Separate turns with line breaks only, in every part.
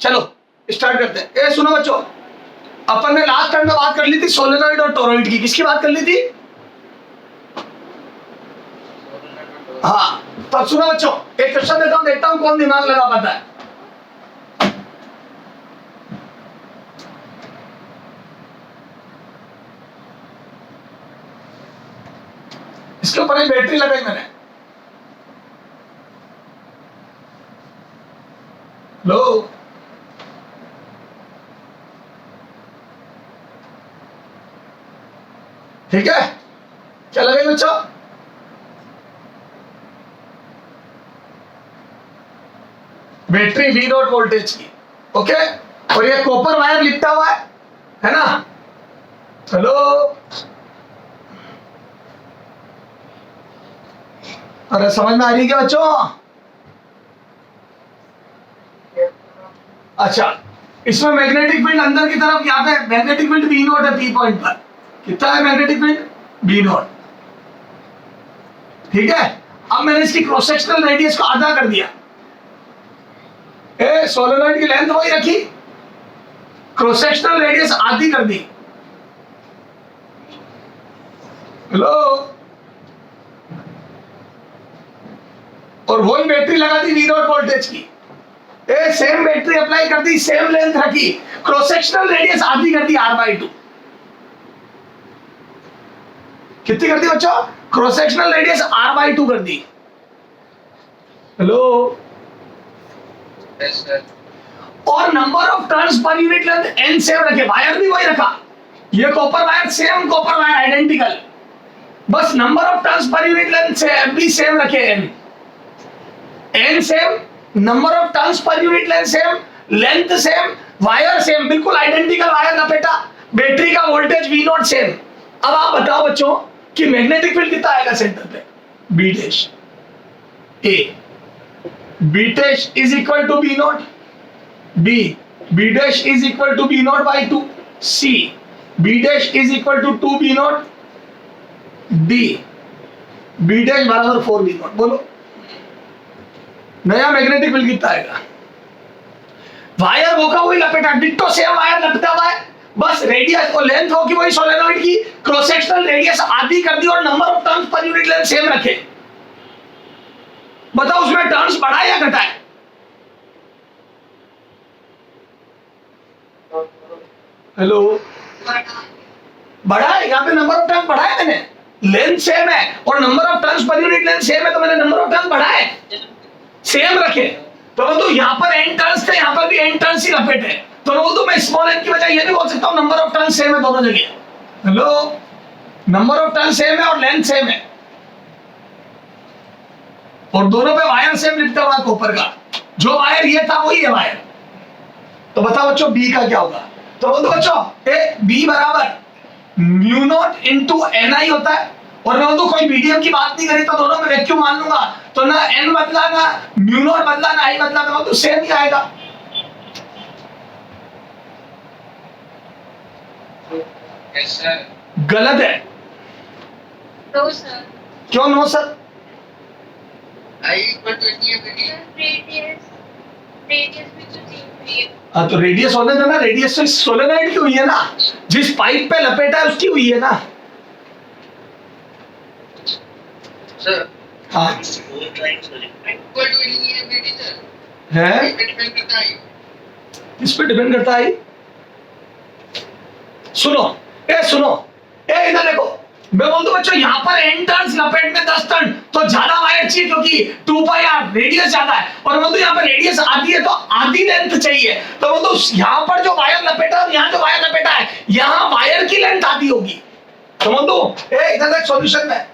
चलो स्टार्ट करते हैं। ए सुनो बच्चों, अपन ने लास्ट टाइम में बात कर ली थी सोलेनॉइड और टोरॉइड की। किसकी बात कर ली थी? हाँ, तो अब सुनो बच्चों, एक क्वेश्चन देता हूं, देखता हूं कौन दिमाग लगा पाता है। इसके ऊपर एक बैटरी लगाई मैंने। लो ठीक है, क्या लगाई बच्चों? बैटरी वी नॉट वोल्टेज की। ओके, और ये कॉपर वायर लिपटा हुआ है ना? हेलो, अरे समझ में आ रही है क्या बच्चों? अच्छा, इसमें मैग्नेटिक फील्ड अंदर की तरफ, यहाँ पे मैग्नेटिक फील्ड बी नॉट है पी पॉइंट पर। कितना है मैग्नेटिक फील्ड? B not. ठीक है, अब मैंने इसकी क्रॉस सेक्शनल रेडियस को आधा कर दिया। ए सोलेनॉइड की लेंथ वही रखी, क्रॉस सेक्शनल रेडियस आधी कर दी। हेलो, और वही बैटरी लगा दी वी नॉट वोल्टेज की। ए सेम बैटरी अप्लाई कर दी, सेम लेंथ रखी, क्रॉस सेक्शनल रेडियस आधी कर दी r/2। कितनी कर दी बच्चों? क्रॉस सेक्शनल रेडियस r/2 कर दी। Hello,
yes sir.
और number of turns per unit length n same रखे, वायर भी वही रखा। ये copper wire same copper wire identical, बस number of turns per unit length से भी सेम रखे, n same, number of turns per unit length same, length same, wire same, बिल्कुल आइडेंटिकल वायर लपेटा, बैटरी का वोल्टेज वी नॉट सेम। अब आप बताओ बच्चों कि मैग्नेटिक फील्ड कितना आएगा सेंटर पे? B dash A, B dash is equal to B not B, B dash is equal to B not by 2 C, B dash is equal to 2 B not D, B dash बराबर 4 B not. बोलो नया magnetic field कितना आएगा? Wire वो का वही लपेटा, ditto same wire लपेटा हुआ है, बस रेडियस और लेंथ होगी वही सोलेनॉइड की, क्रॉस सेक्शनल रेडियस आधी कर दी और number of turns per unit length same रखे। बताओ उसमें टर्न्स बढ़ा या घटा है? हेलो, बढ़ा है। यहाँ पे नंबर ऑफ टर्न्स बढ़ा है मैंने, लेंथ सेम है और number of turns per unit length same है, तो मैंने नंबर ऑफ टर्न्स बढ़ाए, सेम रखे। तो यहाँ पर n टर्न्स थे, यहाँ पर भी n टर्न्स ही लपेटे, तो मैं स्मॉल n की बजाय ये भी बोल सकता हूँ नंबर ऑफ टर्न्स सेम है दोनों जगह। Hello, number of turns same है और लेंथ सेम है, और दोनों पे वायर सेम लिपटा हुआ कॉपर का। जो वायर ये था वही है वायर। तो बताओ बच्चों बी का क्या होगा? तो बच्चों ए बी बराबर म्यू नॉट इंटू एन आई होता है, और मैं तो कोई मीडियम की बात नहीं करी तो दोनों में वैक्यूम मान लूंगा, तो ना एन बदला ना म्यू नॉट बदला ना आई बदला, तो सेम ही आएगा।
Yes sir.
गलत है।
No sir.
क्यों no sir?
I equal to N है
रेडियस भी तो चेंज हुई है।
हाँ, तो रेडियस होने देना, रेडियस तो सोलेनॉइड की हुई है ना, जिस पाइप पे लपेटा है उसकी हुई है ना।
सर।
हाँ
इक्वल टू एन है सर।
है,
इस पे डिपेंड करता है।
इस पे डिपेंड करता है। सुनो ए इधर देखो, मैं बोल दूं बच्चों यहाँ पर n टर्न्स लपेट में 10 टर्न, तो ज्यादा वायर चाहिए क्योंकि 2 पाई r रेडियस ज्यादा है, और बोल दूं यहाँ पर रेडियस आधी है तो आधी लेंथ चाहिए, तो बोल दूं यहाँ पर जो वायर लपेटा और यहाँ जो वायर लपेटा है, यहाँ वायर की लेंथ आधी होगी। तो बोल दूं ए इधर देख सॉल्यूशन में,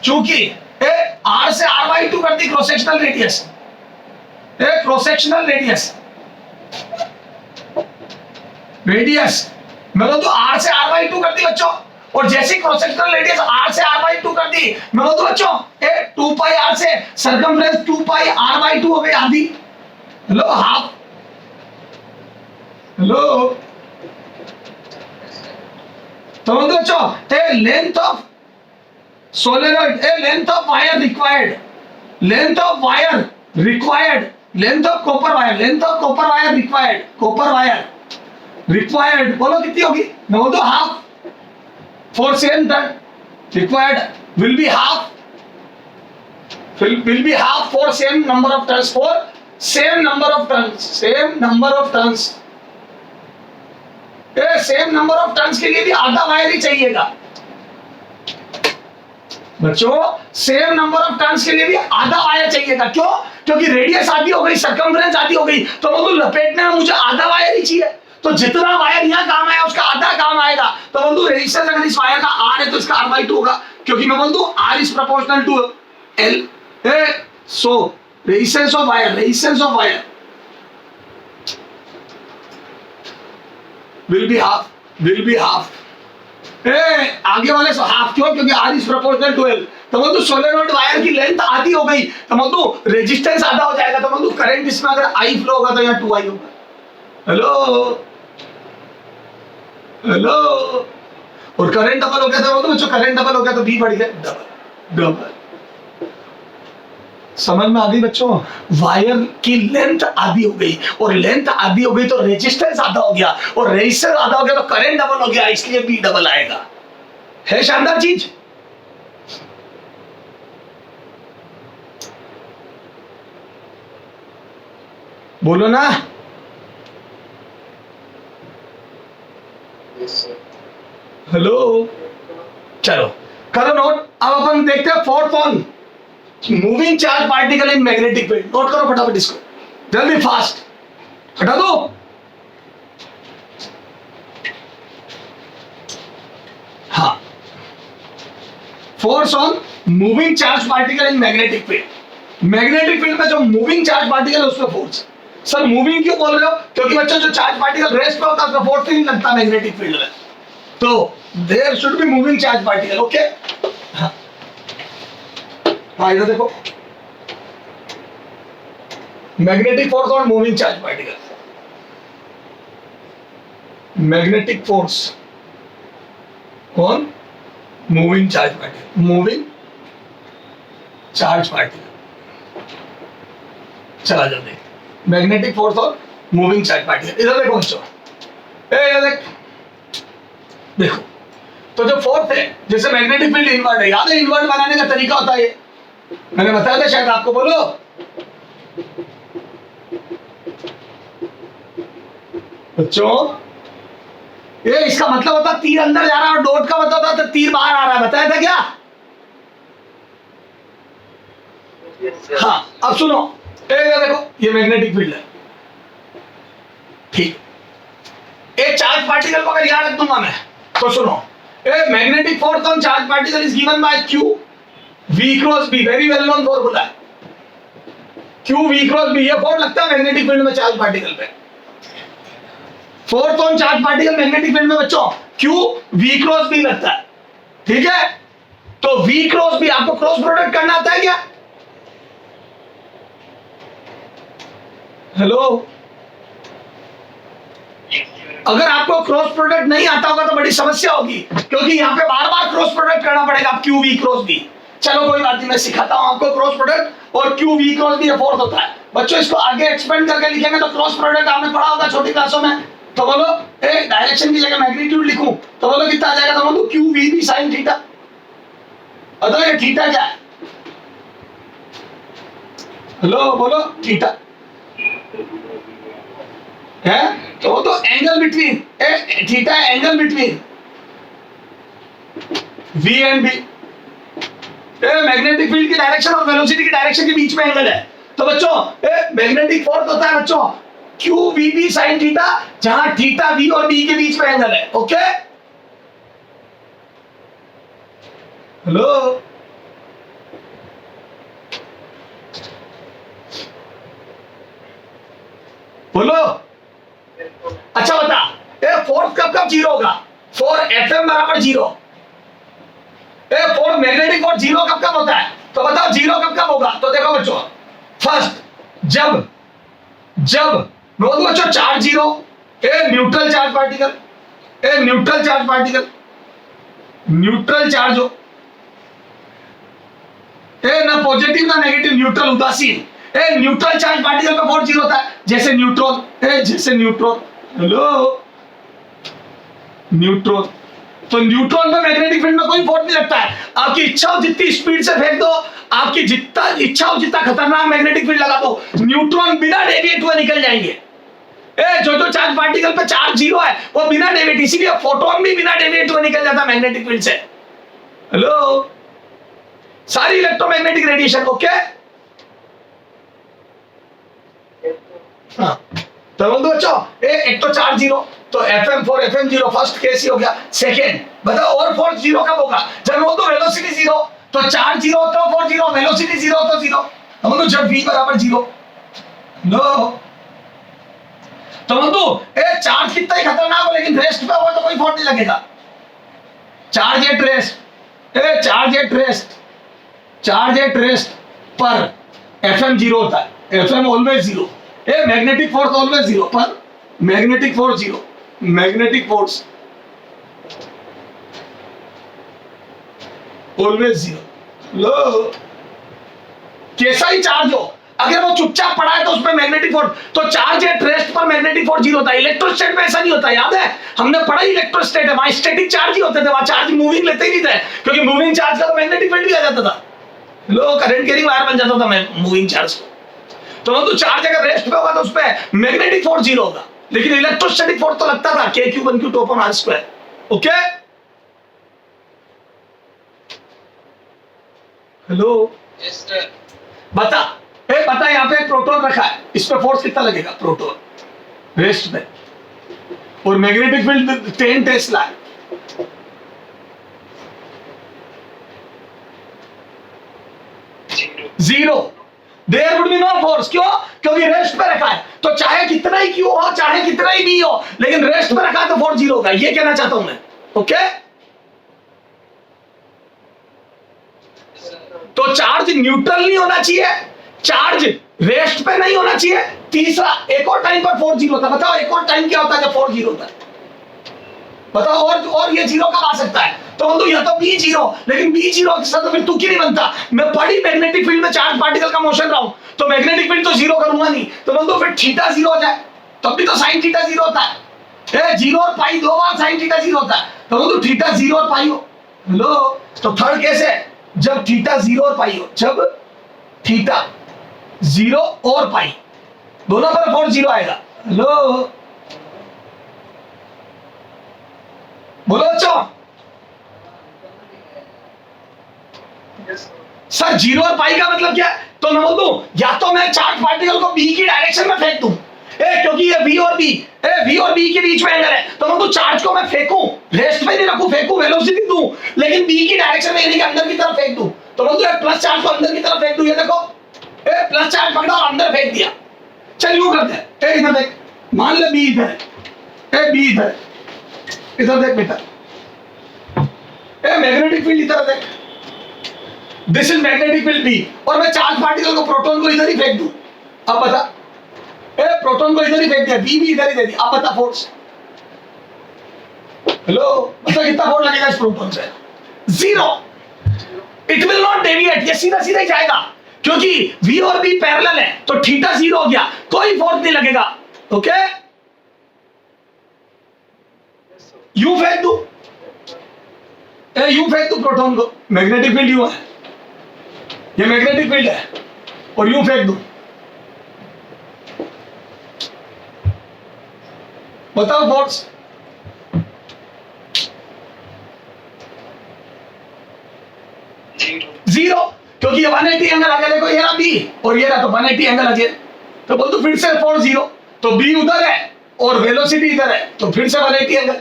चूंकि ए r से r/2 कर दी क्रॉस सेक्शनल रेडियस, ए क्रॉस सेक्शनल रेडियस मैं बोल दूं r से r/2 कर दी बच्चों, और जैसे क्रॉस सेक्शनल रेडियस r से r/2 कर दी, मैं बोल दूं बच्चों ए 2 पाई r से सर्कमफ्रेंस 2 पाई r/2 हो गई आधी। हेलो हाफ, हेलो, तो बोल दो बच्चों a length of solenoid, a length of wire required length of copper wire, length of copper wire required, copper wire required बोलो कितनी होगी? मैं बोल दो half for same turn required will be half, will be half for same number of turns, for same number of turns, same number of turns, same number of turns के लिए भी आधा वायर ही चाहिएगा बच्चों, सेम नंबर ऑफ टर्न्स के लिए भी आधा वायर चाहिएगा। क्यों? क्योंकि रेडियस आधी हो गई, सर्कमफ्रेंस आधी हो गई, तो बोलो लपेटने में मुझे आधा वायर ही चाहिए, तो जितना वायर यहाँ काम आया उसका आधा काम आएगा। तो बोल दू रेजिस्टेंस अगर इस वायर का आर है तो इसका R/2 होगा, क्योंकि मैं बोल दू R is proportional to L. So resistance of wire will be half, आगे वाले से हाफ, क्यों? क्योंकि R is proportional to L। तो बोल दो सोलेनोइड वायर की लेंथ आधी हो गई, तो बोल दो रेजिस्टेंस आधा हो जाएगा, तो बोल दो करंट इसमें अगर I फ्लो होगा तो यहाँ 2I होगा। हेलो, और करंट डबल हो गया तो बोल दो बच्चों करंट डबल हो गया तो B बढ़ गया, डबल। समझ में आ गई बच्चों? वायर की लेंथ आधी हो गई, और लेंथ आधी हो गई तो रेजिस्टेंस आधा हो गया, और रेजिस्टेंस आधा हो गया तो करंट डबल हो गया, इसलिए बी डबल आएगा। है शानदार चीज। बोलो ना। हेलो, चलो करो नोट। अब अपन देखते हैं fourth one, moving charge particle in magnetic field. Note करो फटाफट इसको, जल्दी फास्ट हटा दो। हाँ, force on moving charge particle in magnetic field. Magnetic field में जो मूविंग चार्ज पार्टिकल है उसमें फोर्स। सर मूविंग क्यों बोल रहे हो? क्योंकि बच्चों जो चार्ज पार्टिकल रेस्ट पे होता है उसका फोर्स नहीं लगता मैग्नेटिक फील्ड में, तो there should be moving charge particle. Okay, हाँ इधर देखो, मैग्नेटिक फोर्स और moving charge particle. Magnetic force on moving charge particle, moving charge particle. चला जाते, मैग्नेटिक फोर्स और मूविंग चार्ज पार्टिकल। इधर देखो बच्चों, इधर देखो, तो जो फोर्स है जैसे मैग्नेटिक फील्ड इन्वर्ट है, याद है इन्वर्ट बनाने का तरीका होता है, मैंने बताया था शायद आपको, बोलो। बच्चों ये इसका मतलब होता तीर अंदर जा रहा है और डॉट का मतलब होता तीर बाहर आ रहा है, बताया था क्या? हाँ, अब सुनो, देखो ये मैग्नेटिक फील्ड है, ठीक। एक चार्ज पार्टिकल को अगर याद रख दूंगा मैं, तो सुनो, magnetic force on charge particle is given by Q V cross B, very well known formula है। Q V क्रॉस B, ये फोर्स लगता है मैग्नेटिक फील्ड में चार्ज पार्टिकल पे। Force on charge particle magnetic field में बच्चों Q V cross B लगता है, ठीक है? तो V क्रॉस B, आपको क्रॉस प्रोडक्ट करना आता है क्या? हेलो, अगर आपको क्रॉस प्रोडक्ट नहीं आता होगा तो बड़ी समस्या होगी, क्योंकि यहाँ पे बार बार क्रॉस प्रोडक्ट करना पड़ेगा। Q V क्रॉस B, चलो कोई बात नहीं, मैं सिखाता हूं आपको क्रॉस प्रोडक्ट और Q V cross B force होता है। बच्चों इसको आगे एक्सपेंड करके लिखेंगे तो क्रॉस प्रोडक्ट आपने पढ़ा होगा छोटी क्लासों में, तो बोलो डायरेक्शन की जगह मैग्नीट्यूड लिखूं तो बोलो कितना आ जाएगा? तो बोलो Q V B sin theta. बताओ ये थीटा क्या है? हेलो बोलो, थीटा है, तो वो तो एंगल बिटवीन, थीटा है angle between V and B, magnetic field की डायरेक्शन और वेलोसिटी की डायरेक्शन के बीच में एंगल है। तो बच्चों मैग्नेटिक फोर्स होता है बच्चों Q V B sin theta, जहां थीटा V और B के बीच में एंगल है। ओके, हेलो, बोलो। अच्छा बता, फोर्स कब कब जीरो होगा? फॉर Fm बराबर zero. Force magnetic force zero कब कब होता है? तो बताओ जीरो कब कब होगा? तो देखो बच्चों, फर्स्ट जब बच्चों charge zero, neutral charge particle, neutral charge particle, neutral charge हो, ना पॉजिटिव ना नेगेटिव, न्यूट्रल उदासीन, ए न्यूट्रल चार्ज पार्टिकल पे फोर्स जीरो होता है, जैसे न्यूट्रॉन, जैसे न्यूट्रॉन, हेलो न्यूट्रॉन। तो न्यूट्रॉन पे मैग्नेटिक फील्ड में कोई फोर्स नहीं लगता है। आपकी इच्छा हो जितनी स्पीड से फेंक दो, आपकी जितना इच्छा हो जितना खतरनाक मैग्नेटिक फील्ड लगा दो, न्यूट्रॉन बिना डेविएट हुए निकल जाएंगे। जो चार्ज पार्टिकल पे चार्ज जीरो है वो बिना डेविएट, इसीलिए फोटोन भी बिना डेविएट हुए निकल जाता मैग्नेटिक फील्ड से। हेलो, सारी इलेक्ट्रोमैग्नेटिक रेडिएशन ओके। हाँ, तो बोल दो बच्चों, एक तो चार्ज जीरो, तो FM4 FM0 फर्स्ट केस ही हो गया। सेकेंड बताओ और फोर्स जीरो कब होगा? जब बोल दो वेलोसिटी जीरो, तो चार्ज जीरो तो फोर्स जीरो, वेलोसिटी जीरो तो जीरो। हम तो जब v बराबर जीरो, नो तो बंधु चार्ज कितना ही खतरनाक हो लेकिन रेस्ट पे होगा तो कोई फोर्स नहीं लगेगा। Charge at rest, charge at rest पर FM जीरो होता है, FM always zero. Magnetic force always zero, पर magnetic force zero, magnetic force always zero. लो कैसा ही चार्ज हो, अगर वो चुपचाप पड़ा है तो उसमें मैग्नेटिक फोर्स, तो चार्ज एट रेस्ट पर मैग्नेटिक फोर्स जीरो होता है। इलेक्ट्रोस्टेट में ऐसा नहीं होता, याद है हमने पढ़ा ही इलेक्ट्रोस्टेट है, वहां स्टैटिक चार्ज ही होते थे, वहां चार्ज मूविंग लेते ही नहीं थे, क्योंकि मूविंग चार्ज का तो मैग्नेटिक फील्ड भी आ जाता था। लो करंट कैरिंग वायर बन जाता था मूविंग चार्ज। तो चार्ज अगर रेस्ट पे होगा तो उसपे मैग्नेटिक फोर्स जीरो होगा, लेकिन इलेक्ट्रोस्टैटिक फोर्स तो लगता था K3 / R²। Okay, hello
Yes, sir.
बता, बता यहाँ पे एक प्रोटॉन रखा है, इस पे फोर्स कितना लगेगा प्रोटॉन रेस्ट में, और मैग्नेटिक फील्ड 10 टेस्ला है। Zero, there would be no force. क्यों? क्योंकि रेस्ट पे रखा है, तो चाहे कितना ही क्यू हो, चाहे कितना ही बी हो, लेकिन रेस्ट पे रखा है तो फोर्स जीरो होगा। ये कहना चाहता हूं मैं। ओके, तो चार्ज न्यूट्रल नहीं होना चाहिए, चार्ज रेस्ट पे नहीं होना चाहिए। तीसरा, एक और टाइम पर फोर्स जीरो होता है। बताओ एक और टाइम क्या होता है जब फोर्स जीरो होता है? बताओ, और ये जीरो कब आ सकता है? तो बोलो या तो बी जीरो, लेकिन बी जीरो के साथ तो फिर तू क्यों नहीं बनता? मैं पढ़ी मैग्नेटिक फील्ड में चार्ज पार्टिकल का मोशन रहा हूं, तो मैग्नेटिक फील्ड तो जीरो करूंगा नहीं, तो बोल दो फिर थीटा जीरो हो जाए, तब भी तो साइन थीटा जीरो होता है। जीरो और पाई दो बार साइन थीटा जीरो होता है, तो बोल दो थीटा जीरो और पाई हो। लो, तो थर्ड केस है जब थीटा जीरो और पाई हो, जब थीटा जीरो और पाई दोनों पर फोर्स जीरो आएगा। लो बोलो बच्चों, सर जीरो और पाई का मतलब क्या है? तो मैं बोल दूं या तो मैं चार्ज पार्टिकल को बी की डायरेक्शन में फेंक दूं, क्योंकि ये वी और बी के बीच में एंगल है, तो मैं बोल चार्ज को मैं फेंकूं, रेस्ट पे नहीं रखूं, फेंकूं, वेलोसिटी दूं, लेकिन बी की डायरेक्शन में यानी कि अंदर की तरफ फेंक दूं। तो बोल दो प्लस चार्ज को अंदर की तरफ फेंक दूं, ये देखो प्लस चार्ज पकड़ा और अंदर फेंक दिया। चल यूं करते हैं, इधर देख, मान ले बी इधर है, बी इधर, इधर देख बेटा, मैग्नेटिक फील्ड इधर देख, this is magnetic field B, और मैं चार्ज पार्टिकल को, प्रोटॉन को इधर ही फेंक दूं। अब बता, प्रोटॉन को इधर ही फेंक दिया, बी भी इधर ही दे दी, अब बता फोर्स। हेलो, बता कितना फोर्स लगेगा इस प्रोटॉन से? Zero, it will not deviate, ये सीधा सीधा ही जाएगा, क्योंकि v और b पैरेलल है, तो थीटा जीरो हो गया, कोई फोर्स नहीं लगेगा। ओके, यू फेंक दू, यू फेंक दू प्रोटॉन को, मैग्नेटिक फील्ड यू है, ये मैग्नेटिक फील्ड है, और यू फेंक दू। बताओ फोर्स। जीरो, क्योंकि ये 180 एंगल आ गया, देखो ये रहा बी और ये रहा, तो 180 एंगल आ गया, तो बोल तो फिर से फोर्स जीरो, तो बी उधर है और वेलोसिटी इधर है, तो फिर से 180 एंगल,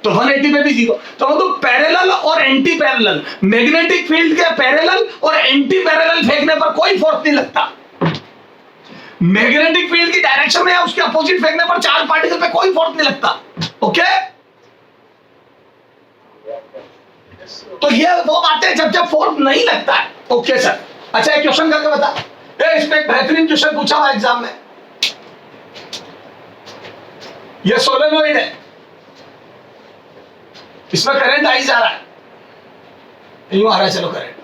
तो 180 में भी जीरो। तो बोल तो पैरेलल और एंटी पैरेलल, मैग्नेटिक फील्ड के पैरेलल और एंटी पैरेलल फेंकने पर कोई फोर्स नहीं लगता। मैग्नेटिक फील्ड की डायरेक्शन में या उसके अपोजिट फेंकने पर चार्ज पार्टिकल पे कोई फोर्स नहीं लगता। ओके, तो ये वो बातें जब फोर्स नहीं लगता है। ओके सर, अच्छा एक क्वेश्चन करके बता, इस पे एक बेहतरीन क्वेश्चन पूछा हुआ एग्जाम में, ये सोलेनोइड है, इसमें करंट आई जा रहा है, यूं आ रहा है, चलो करंट,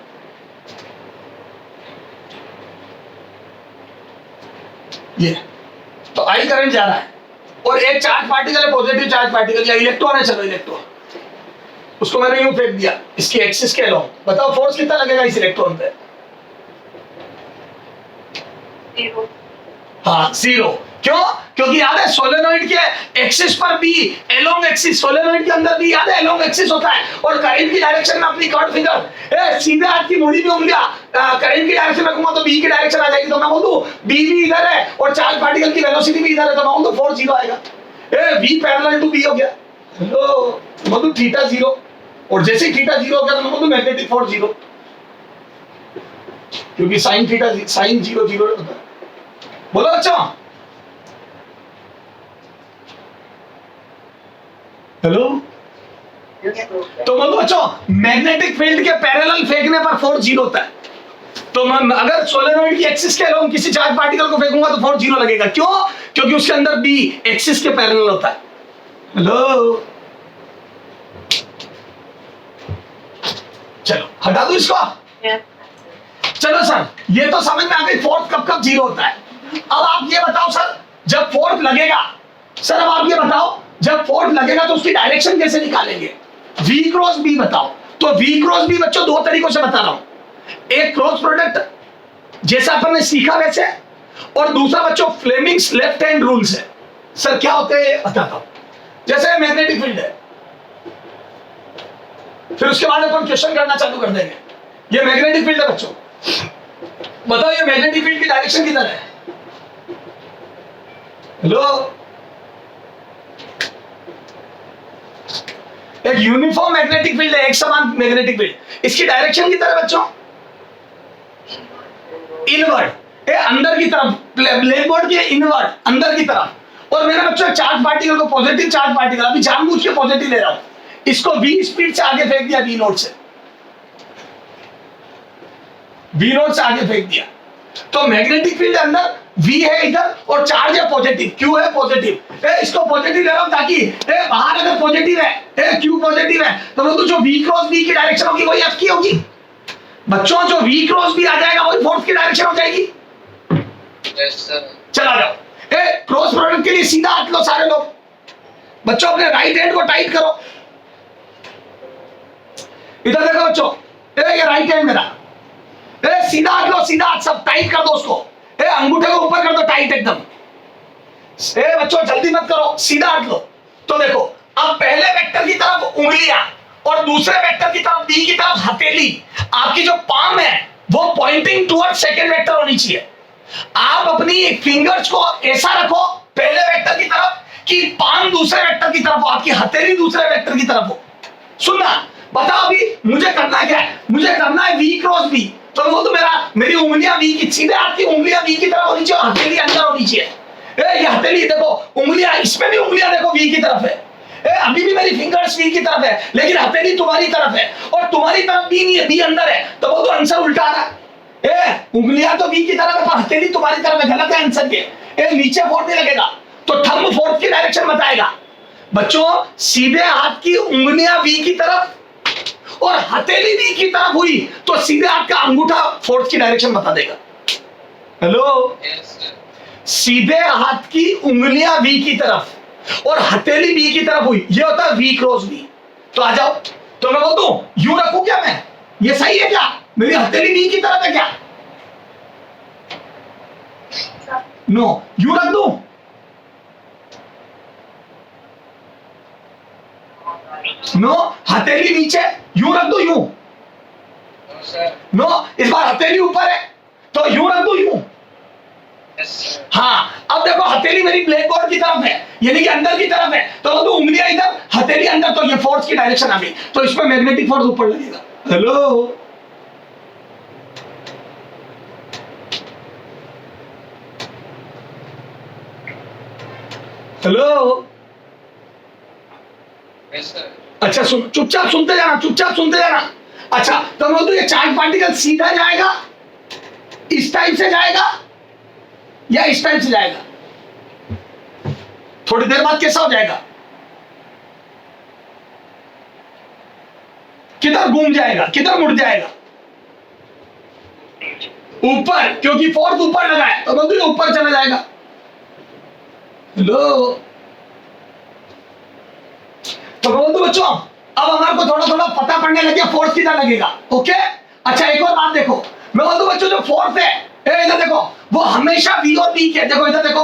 ये तो आई करंट जा रहा है और एक चार्ज पार्टिकल है, पॉजिटिव चार्ज पार्टिकल या इलेक्ट्रॉन है, चलो इलेक्ट्रॉन, उसको मैंने यूं फेंक दिया इसकी एक्सिस के अलोंग। बताओ फोर्स कितना लगेगा इस इलेक्ट्रॉन पे?
0.
हाँ 0। क्यों? क्योंकि याद है सोलेनोइड के एक्सिस पर भी एलोंग एक्सिस, सोलेनोइड के अंदर भी याद है एलोंग एक्सिस होता है और करंट की डायरेक्शन में अपनी कर्व फिंगर सीधे हाथ की मुड़ी में उंगलियां करंट की डायरेक्शन में रखूंगा तो बी की डायरेक्शन आ जाएगी। तो मैं बोल दूं बी भी इधर है और चार्ज पार्टिकल की वेलोसिटी भी इधर है, तो मैं बोल दूं फोर्स 0 आएगा। वी पैरेलल टू बी हो गया, तो बोल दूं थीटा 0 और जैसे ही थीटा 0 हो गया तो मैं बोल दूं मैग्नेटिक फोर्स 0, क्योंकि साइन थीटा साइन 0 0 होता है। बोलो अच्छा, हेलो। तो बोलो अच्छा, मैग्नेटिक फील्ड के पैरेलल फेंकने पर फोर्स 0 होता है। तो मैं अगर सोलेनोइड की एक्सिस के अलोंग किसी चार्ज पार्टिकल को फेंकूंगा तो फोर्स 0 लगेगा। क्यों? क्योंकि उसके अंदर बी एक्सिस के पैरेलल होता है। हेलो, चलो हटा दो इसको।
Yeah.
चलो सर, ये तो समझ में आ गई फोर्स कब कब 0 होता है। अब आप ये बताओ सर, जब फोर्स लगेगा, सर अब आप ये बताओ जब फोर्स लगेगा तो उसकी डायरेक्शन कैसे निकालेंगे? V क्रॉस B बताओ। तो V क्रॉस B बच्चों दो तरीकों से बता रहा हूं, एक क्रॉस प्रोडक्ट जैसा अपन ने सीखा वैसे, और दूसरा बच्चों फ्लेमिंग्स लेफ्ट हैंड रूल्स है। सर क्या होते हैं बताता हूं। जैसे मैग्नेटिक फील्ड है, फिर उसके बाद अपन क्वेश्चन करना चालू कर देंगे। ये मैग्नेटिक फील्ड है बच्चों, बताओ ये मैग्नेटिक फील्ड की डायरेक्शन किधर है? हेलो, एक यूनिफॉर्म मैग्नेटिक फील्ड है, एक समान मैग्नेटिक फील्ड, इसकी डायरेक्शन किधर है बच्चों? इनवर्ड, अंदर की तरफ, ब्लैकबोर्ड के इनवर्ड अंदर की तरफ। और मैंने बच्चों चार्ज पार्टिकल को, पॉजिटिव चार्ज पार्टिकल, अभी जानबूझ के पॉजिटिव ले रहा हूं, इसको v स्पीड से आगे फेंक दिया, v नोट से, v नोट से आगे फेंक दिया। तो मैग्नेटिक फील्ड अंदर v है इधर और चार्ज है पॉजिटिव, q है पॉजिटिव। इसको पॉजिटिव ले रहा हूं ताकि बाहर अगर पॉजिटिव है, q पॉजिटिव है, तो वो जो v क्रॉस b की डायरेक्शन होगी वही f की होगी। बच्चों जो v क्रॉस b आ जाएगा वही फोर्स की डायरेक्शन हो जाएगी।
Yes sir.
चला जाओ, क्रॉस प्रोडक्ट के लिए सीधा हाथ लो सारे लोग। बच्चों अपने राइट हैंड को टाइट करो, इधर देखो बच्चों, ये राइट हैंड मेरा, सीधा हाथ लो, सीधा हाथ सब टाइट कर दो उसको, अंगूठे को ऊपर कर दो टाइट एकदम। बच्चों जल्दी मत करो, सीधा हाथ लो। तो देखो अब पहले वेक्टर की तरफ उंगलियां और दूसरे वेक्टर की तरफ बी की तरफ हथेली, आपकी जो पाम है वो पॉइंटिंग टुवर्ड सेकंड वेक्टर होनी चाहिए। आप अपनी फिंगर्स को ऐसा रखो पहले वेक्टर की तरफ कि पाम दूसरे वेक्टर की तरफ हो, आपकी हथेली दूसरे वेक्टर की तरफ हो। सुनना, बताओ अभी मुझे करना क्या है? मुझे करना है v क्रॉस b। तो वो तो मेरी उंगलियां v की, सीधे आपकी उंगलियां v की तरफ होनी चाहिए और हथेली अंदर होनी चाहिए। ये हथेली देखो, उंगलियां, इसमें भी उंगलियां देखो v की तरफ है। अभी भी मेरी फिंगर्स v की तरफ है, लेकिन हथेली तुम्हारी तरफ है और तुम्हारी तरफ b नहीं है, b अंदर है। तो वो तो आंसर उल्टा आ रहा है। उंगलियां तो v की तरफ है पर हथेली तुम्हारी तरफ है, गलत है आंसर ये। नीचे फोर्स नहीं लगेगा तो थंब फोर्स की डायरेक्शन बताएगा। बच्चों सीधे हाथ की उंगलियां v की तरफ और हथेली भी की तरफ हुई तो सीधे आपका अंगूठा फोर्स की डायरेक्शन बता देगा। हेलो, सीधे हाथ की उंगलियां v की तरफ और हथेली b की तरफ हुई, ये होता है v क्रॉस b। तो आ जाओ, तो मैं बोल दूं यूं रखूं क्या मैं? ये सही है क्या? मेरी हथेली b की तरफ है क्या? नो, यूं रख दूं? नो, हथेली नीचे, यूं रख दो, यूं। नो, इस बार हथेली ऊपर है तो यूं रख दो, यूं। हाँ, अब देखो हथेली मेरी ब्लैकबोर्ड की तरफ है, यानी कि अंदर की तरफ है, तो उंगलियां इधर, हथेली अंदर, तो ये फोर्स की डायरेक्शन आ गई। तो इसमें मैग्नेटिक फोर्स ऊपर लगेगा। हेलो, हेलो, अच्छा सुन, चुपचाप सुनते जाना, चुपचाप सुनते जाना। अच्छा, तो मैं बोलूं ये चार्ज पार्टिकल सीधा जाएगा, इस टाइप से जाएगा या इस टाइप से जाएगा? थोड़ी देर बाद कैसा हो जाएगा? किधर घूम जाएगा, किधर मुड़ जाएगा? ऊपर, क्योंकि फोर्स ऊपर लगा है तो बोलूं ऊपर चला जाएगा। लो तो बोल दो बच्चों, अब हमारे को थोड़ा थोड़ा पता पड़ने लगे फोर्स कितना लगेगा। ओके, अच्छा एक और बात देखो, मैं बोल दूं बच्चों जो फोर्स है, इधर देखो, वो हमेशा वी और बी के, देखो इधर देखो,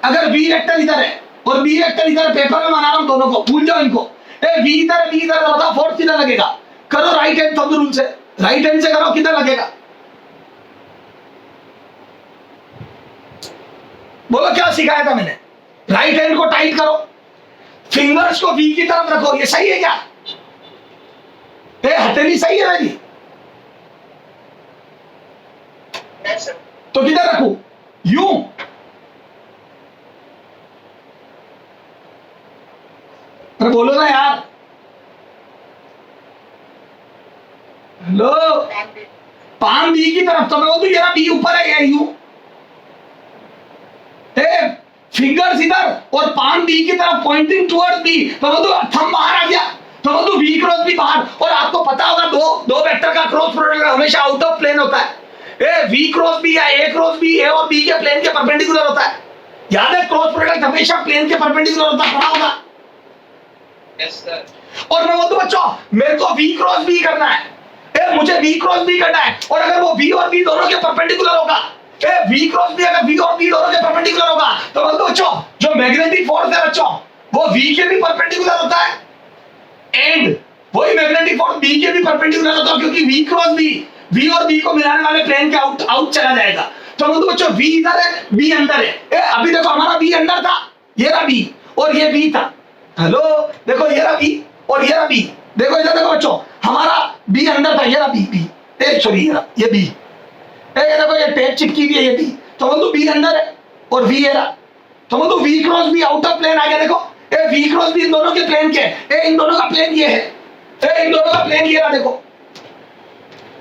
अगर वी वेक्टर इधर है और बी वेक्टर इधर है, पेपर में बना रहा हूं दोनों को, भूल जाओ इनको। वी इधर है, बी इधर है, बताओ फोर्स कितना लगेगा। करो राइट हैंड थंब रूल से, राइट हैंड से करो, कितना लगेगा बोलो, क्या सिखाया था मैंने। राइट हैंड को टाइट करो, फिंगर्स को वी की तरफ रखो, ये सही है क्या? हथेली सही है मेरी?
Yes, sir.
तो किधर रखूं? यूं? अरे बोलो ना यार, हेलो, पाम बी की तरफ, तो मैं बोलूं ये बी ऊपर है, ये यूं, फिंगर्स इधर और पाम बी की तरफ पॉइंटिंग टुवर्ड्स बी, तो बोलूं थंब बाहर आ गया, तो बोलूं बी क्रॉस बी बाहर। और आपको पता होगा दो वेक्टर का क्रॉस प्रोडक्ट हमेशा आउट ऑफ प्लेन होता है। वी क्रॉस बी या ए क्रॉस बी ए और बी के प्लेन के परपेंडिकुलर होता है। याद है, क्रॉस प्रोडक्ट हमेशा प्लेन के परपेंडिकुलर होता है, पढ़ा होगा।
Yes, sir.
और मैं बोलूं बच्चों मेरे को वी क्रॉस बी करना है, मुझे वी क्रॉस बी करना है, और अगर वो वी और बी दोनों के परपेंडिकुलर होगा, वी क्रॉस बी अगर वी और बी दोनों के परपेंडिकुलर होगा, तो बोलते बच्चों जो मैग्नेटिक फोर्स है बच्चों वो वी के भी परपेंडिकुलर होता है, एंड वही मैग्नेटिक फोर्स बी के भी परपेंडिकुलर होता है, क्योंकि वी क्रॉस बी वी और बी को मिलाने वाले प्लेन के आउट चला जाएगा। तो बोलते बच्चों वी इधर है, बी अंदर है। अभी देखो हमारा बी अंदर था, ये रहा बी और ये बी था। हेलो, देखो ये रहा बी और ये रहा बी, देखो इधर देखो बच्चों, हमारा बी अंदर था, ये रहा बी, सॉरी ये बी, ये देखो ये टेप चिपकी हुई है, ये बी, तो बोलूं बी अंदर है और वी ये रहा, तो बोलूं V cross B out of plane आ गया। देखो वी क्रॉस बी इन दोनों के प्लेन के, इन दोनों का प्लेन ये है, इन दोनों का प्लेन ये रहा, देखो,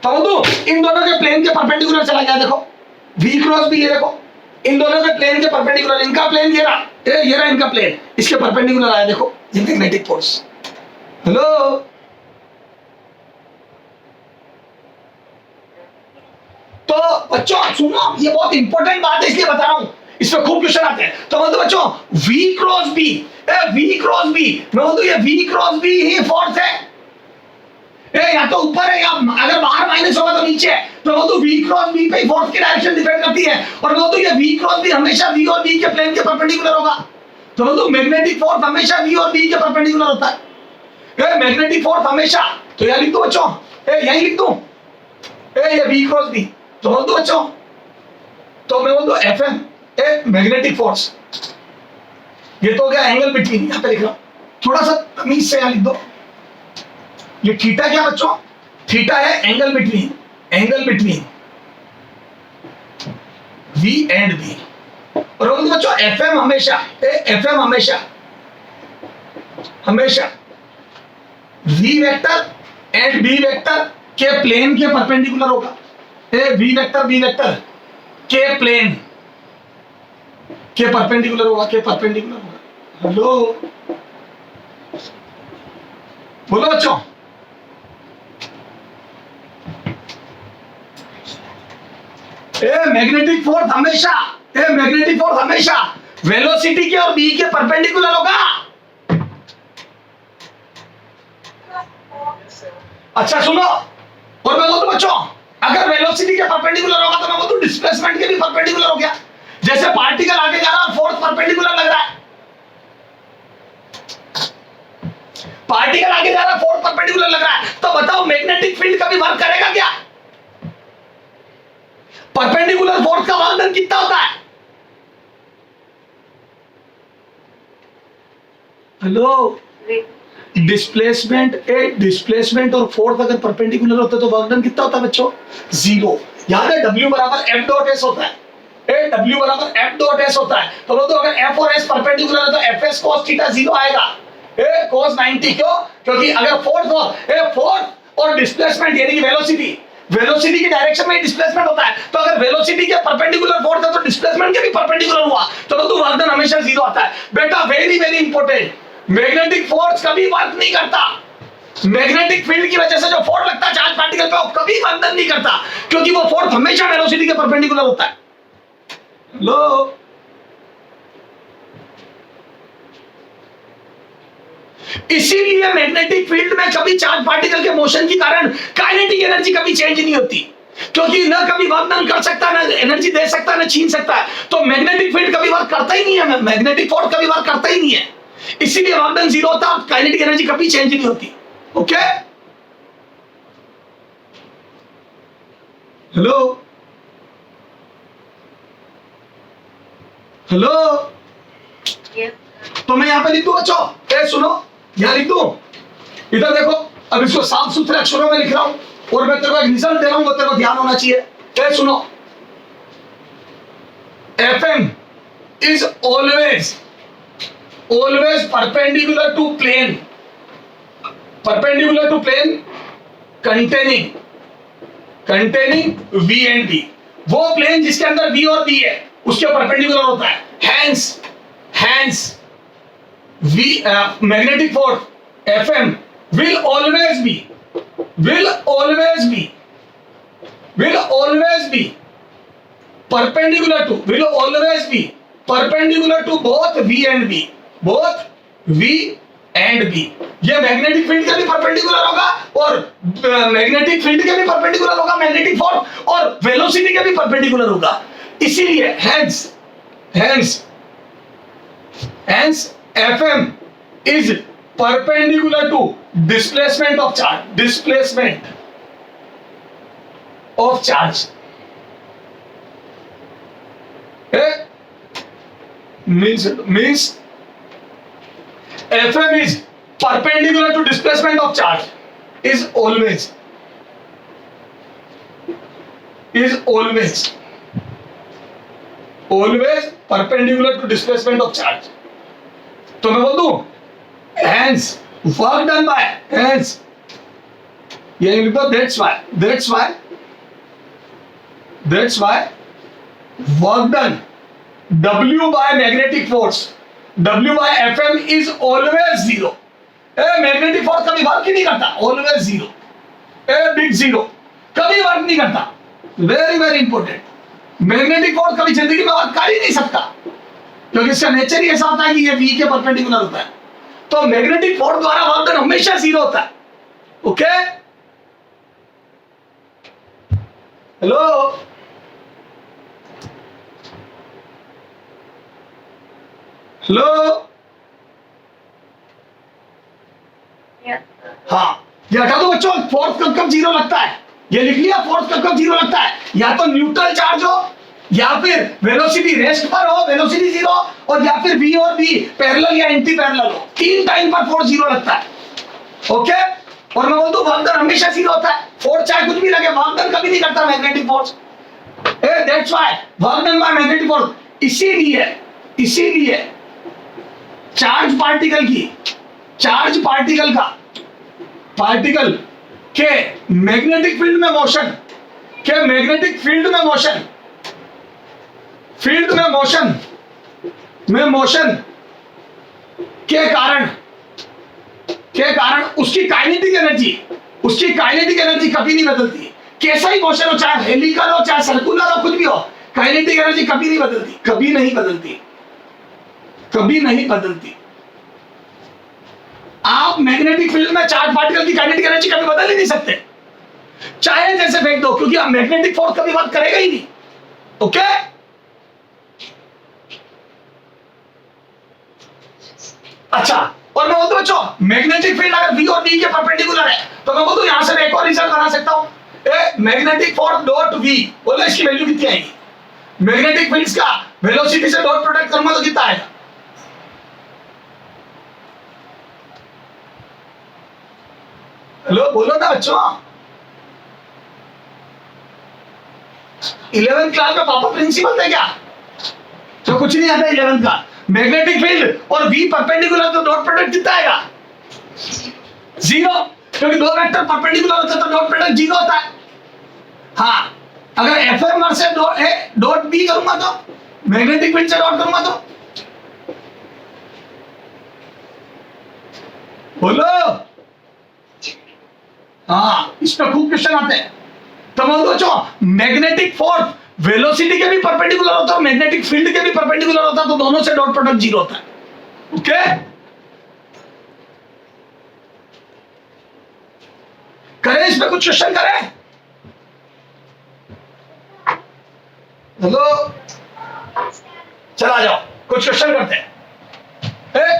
तो बोलूं इन दोनों के प्लेन के परपेंडिकुलर चला गया। देखो वी क्रॉस बी, ये देखो इन दोनों के प्लेन के परपेंडिकुलर, इनका प्लेन ये रहा, ये रहा इनका प्लेन, इसके परपेंडिकुलर आया, देखो ये मैग्नेटिक फोर्स। हेलो, तो बच्चों सुनो, ये बहुत इंपॉर्टेंट बात है इसलिए बता रहा हूं, इसमें खूब क्वेश्चन आते हैं। तो बोलते बच्चों वी क्रॉस बी, मैं बोलूं ये वी क्रॉस बी ही फोर्स है, या तो ऊपर है या अगर बाहर माइनस होगा तो नीचे है, तो बोलूं वी क्रॉस बी पे फोर्स की डायरेक्शन डिपेंड करती है, और बोलूं ये वी क्रॉस बी हमेशा वी और बी के प्लेन के परपेंडिकुलर होगा, तो बोलूं मैग्नेटिक फोर्स हमेशा वी और बी के परपेंडिकुलर होता है। मैग्नेटिक फोर्स हमेशा, तो यहां लिख दो बच्चों, यही लिख दूं, ये वी क्रॉस बी, तो बोल दो बच्चों, तो मैं बोल दो एफ एम, मैग्नेटिक फोर्स, ये तो हो गया एंगल बिटवीन, यहां पे लिख रहा हूं, थोड़ा सा तमीज से यहां लिख दो, ये थीटा क्या बच्चों, थीटा है angle between V and B, और बोल दो बच्चों एफ एम हमेशा V vector and B vector के प्लेन के परपेंडिकुलर होगा, वी वेक्टर के प्लेन के परपेंडिकुलर होगा, हेलो बोलो बच्चों, मैग्नेटिक फोर्स हमेशा वेलोसिटी के और बी के परपेंडिकुलर होगा। अच्छा सुनो, और मैं बोलूं बच्चों अगर वेलोसिटी के परपेंडिकुलर होगा तो मैं बोलूं डिस्प्लेसमेंट के भी परपेंडिकुलर हो गया, जैसे पार्टिकल आगे जा रहा है फोर्स परपेंडिकुलर लग रहा है, तो बताओ मैग्नेटिक फील्ड कभी वर्क करेगा क्या? परपेंडिकुलर फोर्स का वर्क डन कितना होता है? हेलो, डिस्प्लेसमेंट और फोर्स अगर परपेंडिकुलर होते तो वर्क डन कितना होता है बच्चों? 0। याद है W बराबर F डॉट S होता है, W बराबर F डॉट S होता है, तो बोलो अगर F और S परपेंडिकुलर है तो Fs cos थीटा 0 आएगा, cos 90, क्यों? क्योंकि अगर फोर्स और डिस्प्लेसमेंट यानी कि वेलोसिटी की डायरेक्शन में डिस्प्लेसमेंट होता है, तो अगर वेलोसिटी के परपेंडिकुलर फोर्स है तो डिस्प्लेसमेंट के भी परपेंडिकुलर हुआ, तो वर्क डन हमेशा 0 आता है। बेटा very very important, magnetic force कभी वर्क नहीं करता, मैग्नेटिक फील्ड की वजह से जो फोर्स लगता है चार्ज पार्टिकल पे वो कभी वर्क डन नहीं करता, क्योंकि वो फोर्स हमेशा वेलोसिटी के परपेंडिकुलर होता है। लो इसीलिए मैग्नेटिक फील्ड में कभी चार्ज पार्टिकल के मोशन के कारण काइनेटिक एनर्जी कभी चेंज नहीं होती, क्योंकि न कभी वर्क डन कर सकता, न एनर्जी दे सकता, न छीन सकता। तो मैग्नेटिक फील्ड कभी वर्क करता ही नहीं है, मैग्नेटिक फोर्स कभी वर्क करता ही नहीं है, इसीलिए वर्क डन जीरो होता, काइनेटिक एनर्जी कभी चेंज नहीं होती। Okay, hello hello,
Yes.
तो मैं यहां पे लिख दूं बच्चों, ए सुनो, यहां लिख दूं, इधर देखो, अब इसको साफ सुथरे अक्षरों में लिख रहा हूं और मैं तेरे को एक रिजल्ट दे रहा हूं, वो तेरे को ध्यान होना चाहिए। ए सुनो, Fm is always perpendicular to plane containing V and B। वो प्लेन जिसके अंदर V और B है उसके परपेंडिकुलर होता है। Hence magnetic force Fm will always be perpendicular to both V and B। ये मैग्नेटिक फील्ड के भी परपेंडिकुलर होगा और मैग्नेटिक फील्ड के भी परपेंडिकुलर होगा, मैग्नेटिक फोर्स और वेलोसिटी के भी परपेंडिकुलर होगा। इसीलिए hence Fm is perpendicular to displacement of charge। means Fm is perpendicular to displacement of charge is always perpendicular to displacement of charge। तो मैं बोल दूं hence work done by ये लिख दो, that's why work done W by magnetic force W by Fm is always zero। Magnetic force कभी work ही नहीं करता, ऑलवेज जीरो, बिग जीरो, कभी वर्क नहीं करता। वेरी इंपॉर्टेंट, मैग्नेटिक फोर्स कभी जिंदगी में वर्क कर ही नहीं सकता, क्योंकि इसका नेचर ही ऐसा होता है कि ये V के परपेंडिकुलर होता है। तो मैग्नेटिक फोर्स द्वारा वर्क डन हमेशा जीरो होता है। Okay, hello,
Yes.
हाँ, ये हटा दो बच्चों, फोर्स कब जीरो लगता है, ये लिख लिया, फोर्स कब जीरो लगता है, या तो न्यूट्रल चार्ज हो, या फिर वेलोसिटी रेस्ट पर हो, वेलोसिटी जीरो, और या फिर V और B पैरेलल या एंटी पैरेलल हो, 3 टाइम पर फोर्स जीरो लगता है। ओके, और मैं बोलता हूँ वर्क डन हमेशा जीरो होता है, फोर्स चाहे कुछ भी लगे, वर्क डन कभी नहीं करता magnetic force. That's why work done by magnetic force. इसीलिए चार्ज पार्टिकल के मैग्नेटिक फील्ड में मोशन के कारण उसकी काइनेटिक एनर्जी कभी नहीं बदलती। कैसा ही मोशन हो, चाहे हेलिकल हो, चाहे सर्कुलर हो, कुछ भी हो, काइनेटिक एनर्जी कभी नहीं बदलती। आप मैग्नेटिक फील्ड में चार्ज पार्टिकल की काइनेटिक एनर्जी कभी बदल ही नहीं सकते, चाहे जैसे फेंक दो, क्योंकि आप मैग्नेटिक फोर्स कभी वर्क करेगा ही नहीं। ओके, अच्छा, और मैं बोलता हूं बच्चों, मैग्नेटिक फील्ड अगर V और B के परपेंडिकुलर है, तो मैं बोलता हूं यहां से मैं एक और रिजल्ट बना सकता हूं। मैग्नेटिक फोर्स डॉट V, बोलो इसकी वैल्यू कितनी आएगी? मैग्नेटिक फील्ड्स का वेलोसिटी से डॉट प्रोडक्ट करूंगा तो कितना आएगा? हेलो, बोलो ना बच्चों, 11th क्लास में पापा प्रिंसिपल थे क्या? तो कुछ नहीं आता 11th का। मैग्नेटिक फील्ड और V परपेंडिकुलर, तो डॉट प्रोडक्ट कितना आएगा? जीरो, क्योंकि दो वेक्टर परपेंडिकुलर होते हैं तो डॉट प्रोडक्ट जीरो होता है। हाँ, अगर Fm वर्सेस डॉट B करूंगा तो, मैग्नेटिक फील्ड से डॉट करूंगा तो, बोलो। हाँ, इस पे खूब क्वेश्चन आते हैं। तो मैं सोचो, मैग्नेटिक फोर्स वेलोसिटी के भी परपेंडिकुलर होता है, मैग्नेटिक फील्ड के भी परपेंडिकुलर होता है, तो दोनों से डॉट प्रोडक्ट जीरो होता है। ओके, इस पे कुछ क्वेश्चन करें? हेलो, चला जाओ, कुछ क्वेश्चन करते हैं।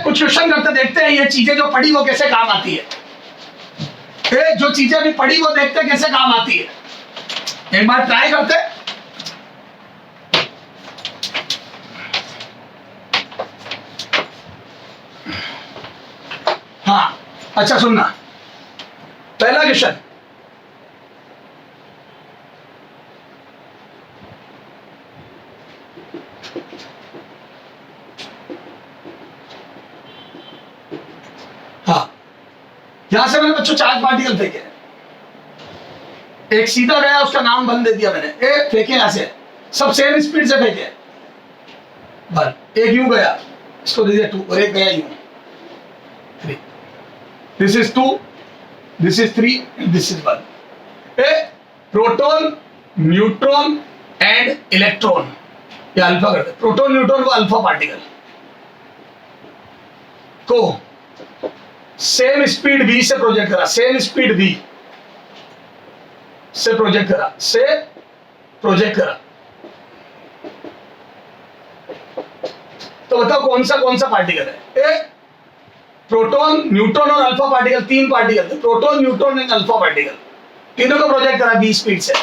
कुछ क्वेश्चन करते देखते हैं ये चीजें जो पढ़ी वो कैसे काम आती है। जो चीजें अभी पढ़ी वो देखते हैं कैसे काम आती है। एक बार ट्राई करते हैं। हाँ, अच्छा सुनना, पहला क्वेश्चन, हाँ, यहां से मैंने बच्चों 4 पार्टिकल फेंके। एक सीधा गया, उसका नाम बंद दे दिया मैंने। फेंके यहां से, सब सेम स्पीड से फेंके। बन, एक यूं गया, इसको दे दिया 2, और एक गया यूं 3। This is 2, this is 3, this is 1। Proton, neutron and electron, ये अल्फा करते। प्रोटॉन न्यूट्रॉन को अल्फा पार्टिकल को सेम स्पीड v से प्रोजेक्ट करा, सेम स्पीड v से प्रोजेक्ट करा, तो बताओ कौन सा पार्टिकल है? प्रोटॉन, न्यूट्रॉन और अल्फा पार्टिकल, 3 पार्टिकल थे। Proton, neutron and alpha particle, तीनों को प्रोजेक्ट करा v स्पीड से।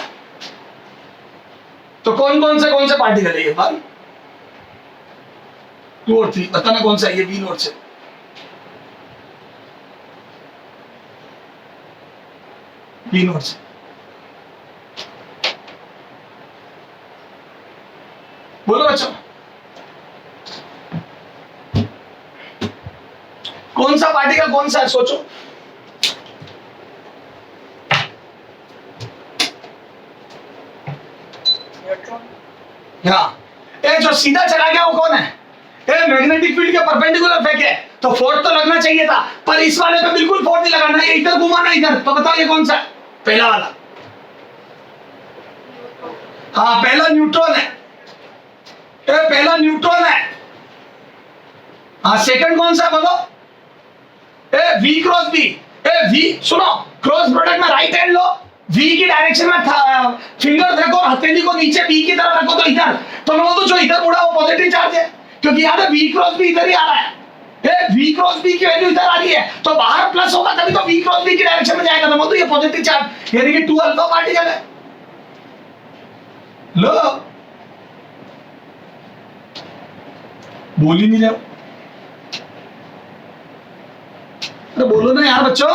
तो कौन से पार्टिकल है ये? 1, 2 और 3, बताना कौन सा है ये v नोट से? v नोट से बोलो बच्चों, कौन सा पार्टिकल कौन सा है? सोचो। हाँ, जो सीधा चला गया वो कौन है? मैग्नेटिक फील्ड के परपेंडिकुलर फेंके तो फोर्स तो लगना चाहिए था, पर इस वाले पे बिल्कुल फोर्स नहीं लगाना, ये इधर घुमाना इधर। तो बताओ ये कौन सा है? पहला वाला। हाँ, पहला न्यूट्रॉन है। पहला न्यूट्रॉन है। हाँ, सेकंड कौन सा बोलो? v cross b। v सुनो, क्रॉस प्रोडक्ट में राइट हैंड लो, v की डायरेक्शन में फिंगर रखो, हथेली को नीचे b की तरफ रखो, तो इधर। तो मैं बोलूं जो इधर मुड़ा वो पॉजिटिव चार्ज है, क्योंकि याद है v क्रॉस b इधर ही आ रहा है। v क्रॉस b की वैल्यू इधर आ रही है, तो बाहर प्लस होगा तभी तो v क्रॉस b की डायरेक्शन में जाएगा। तो मैं बोलूं ये पॉजिटिव चार्ज, यानी कि 2 अल्फा पार्टिकल है। लो, बोल ही नहीं रहे हो, बोलो ना यार बच्चों।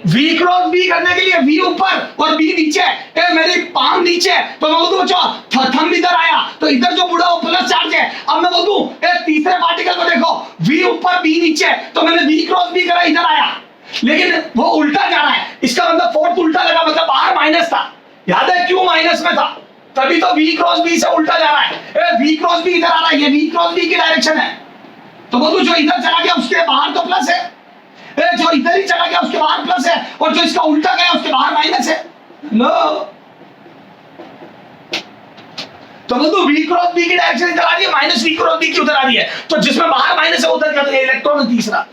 v क्रॉस b करने के लिए v ऊपर और b नीचे, मेरी पाम नीचे, तो मैं बोलूं बच्चों थंब इधर आया तो इधर जो मुड़ा वो प्लस चार्ज है। अब मैं बोलूं तीसरे पार्टिकल को देखो, v ऊपर b नीचे, तो मैंने v क्रॉस b करा, इधर आया, लेकिन वो उल्टा जा रहा है। इसका मतलब फोर्स उल्टा लगा, मतलब बाहर माइनस था। याद है क्यों माइनस में था? तभी तो v क्रॉस b से उल्टा जा रहा है। v क्रॉस b इधर आ रहा है, ये v क्रॉस b की डायरेक्शन है। तो बोलूं जो इधर चला गया उसके बाहर तो प्लस है, जो इधर ही चला गया उसके बाहर प्लस है, और जो इसका उल्टा गया उसके बाहर माइनस है। लो, तो बोलूं v क्रॉस b की डायरेक्शन इधर आ रही है, माइनस v क्रॉस b की उधर आ रही है, तो जिसमें बाहर माइनस है उधर क्या इलेक्ट्रॉन है तीसरा।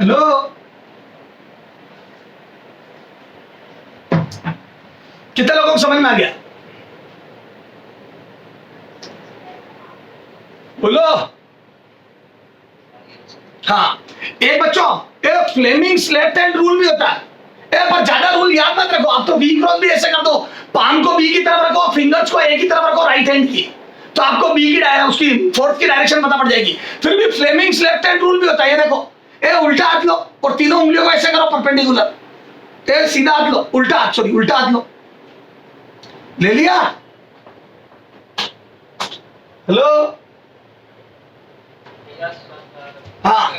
हेलो, कितने लोगों को समझ में आ गया? बोलो। हाँ, एक बच्चों एक फ्लेमिंग्स लेफ्ट हैंड रूल भी होता है, पर ज्यादा रूल याद मत रखो। आप तो v क्रॉस भी ऐसे कर दो, पाम को b की तरफ रखो, फिंगर्स को a की तरफ रखो राइट हैंड की, तो आपको b की उसकी फोर्थ की डायरेक्शन पता पड़ जाएगी। फिर भी फ्लेमिंग्स लेफ्ट हैंड रूल भी होता है, ये देखो, उल्टा हाथ लो और तीनों उंगलियों को ऐसे करो परपेंडिकुलर। सीधा हाथ लो, उल्टा हाथ लो, ले लिया। हेलो, हाँ,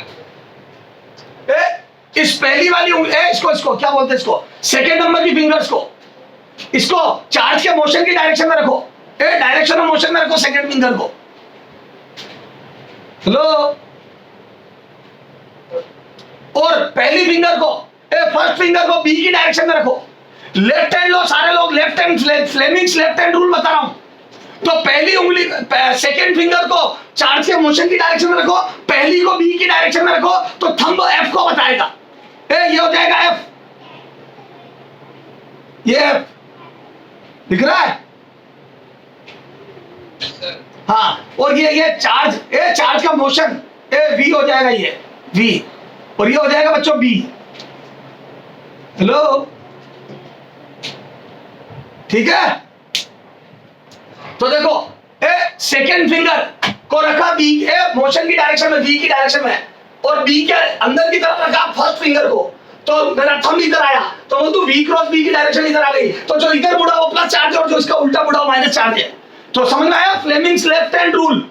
इस पहली वाली इसको क्या बोलते हैं? इसको सेकेंड नंबर की फिंगर्स को, इसको चार्ज के मोशन की डायरेक्शन में रखो, डायरेक्शन ऑफ मोशन में रखो सेकेंड फिंगर को। हेलो, और पहली फिंगर को, फर्स्ट फिंगर को बी की डायरेक्शन में रखो। लेफ्ट हैंड लो, सारे लोग left hand, Fleming's left hand rule बता रहा हूं। तो पहली उंगली सेकेंड फिंगर को चार्ज के मोशन की डायरेक्शन में रखो, पहली को बी की डायरेक्शन में रखो, तो थंब एफ को बताएगा। ये हो जाएगा एफ, ये एफ दिख रहा है। हाँ, और ये चार्ज का मोशन वी हो जाएगा, ये वी, और ये हो जाएगा बच्चों बी। हेलो, ठीक है। तो देखो सेकेंड फिंगर को रखा बी मोशन की डायरेक्शन में, बी की डायरेक्शन में, और बी के अंदर की तरफ रखा फर्स्ट फिंगर को, तो मेरा थंब इधर आया, तो वो तो वी क्रॉस बी की डायरेक्शन इधर आ गई, तो जो इधर मुड़ा वो प्लस चार्ज है और जो इसका उल्टा मुड़ा वो माइनस चार्ज है। तो समझ में आया फ्लेमिंग्स लेफ्ट हैंड रूल।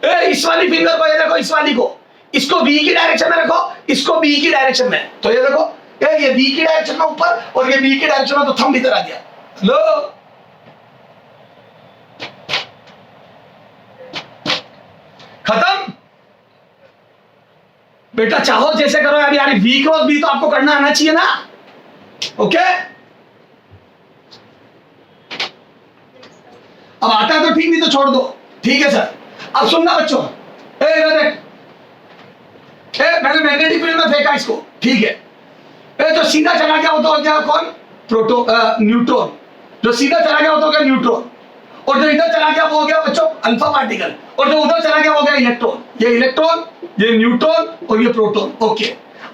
इस वाली फिंगर को ये देखो, इस वाली को, इसको बी की डायरेक्शन में रखो, इसको बी की डायरेक्शन में, तो ये देखो ये बी की डायरेक्शन में ऊपर और ये बी की डायरेक्शन में, तो थंब इधर आ गया। लो खत्म बेटा, चाहो जैसे करो। अभी यार वी क्रॉस बी तो आपको करना आना चाहिए ना। ओके, अब आता है तो ठीक, नहीं तो छोड़ दो। ठीक है सर। अब सुनना बच्चों, मैंने मैग्नेटिक फील्ड में फेंका इसको, ठीक है। जो सीधा चला गया वो तो हो गया कौन, न्यूट्रॉन। जो सीधा चला गया वो तो हो गया न्यूट्रॉन, और जो इधर चला गया वो हो गया बच्चों अल्फा पार्टिकल, और जो उधर चला गया वो हो गया इलेक्ट्रॉन। ये इलेक्ट्रॉन, ये न्यूट्रॉन और ये प्रोटॉन। ओके,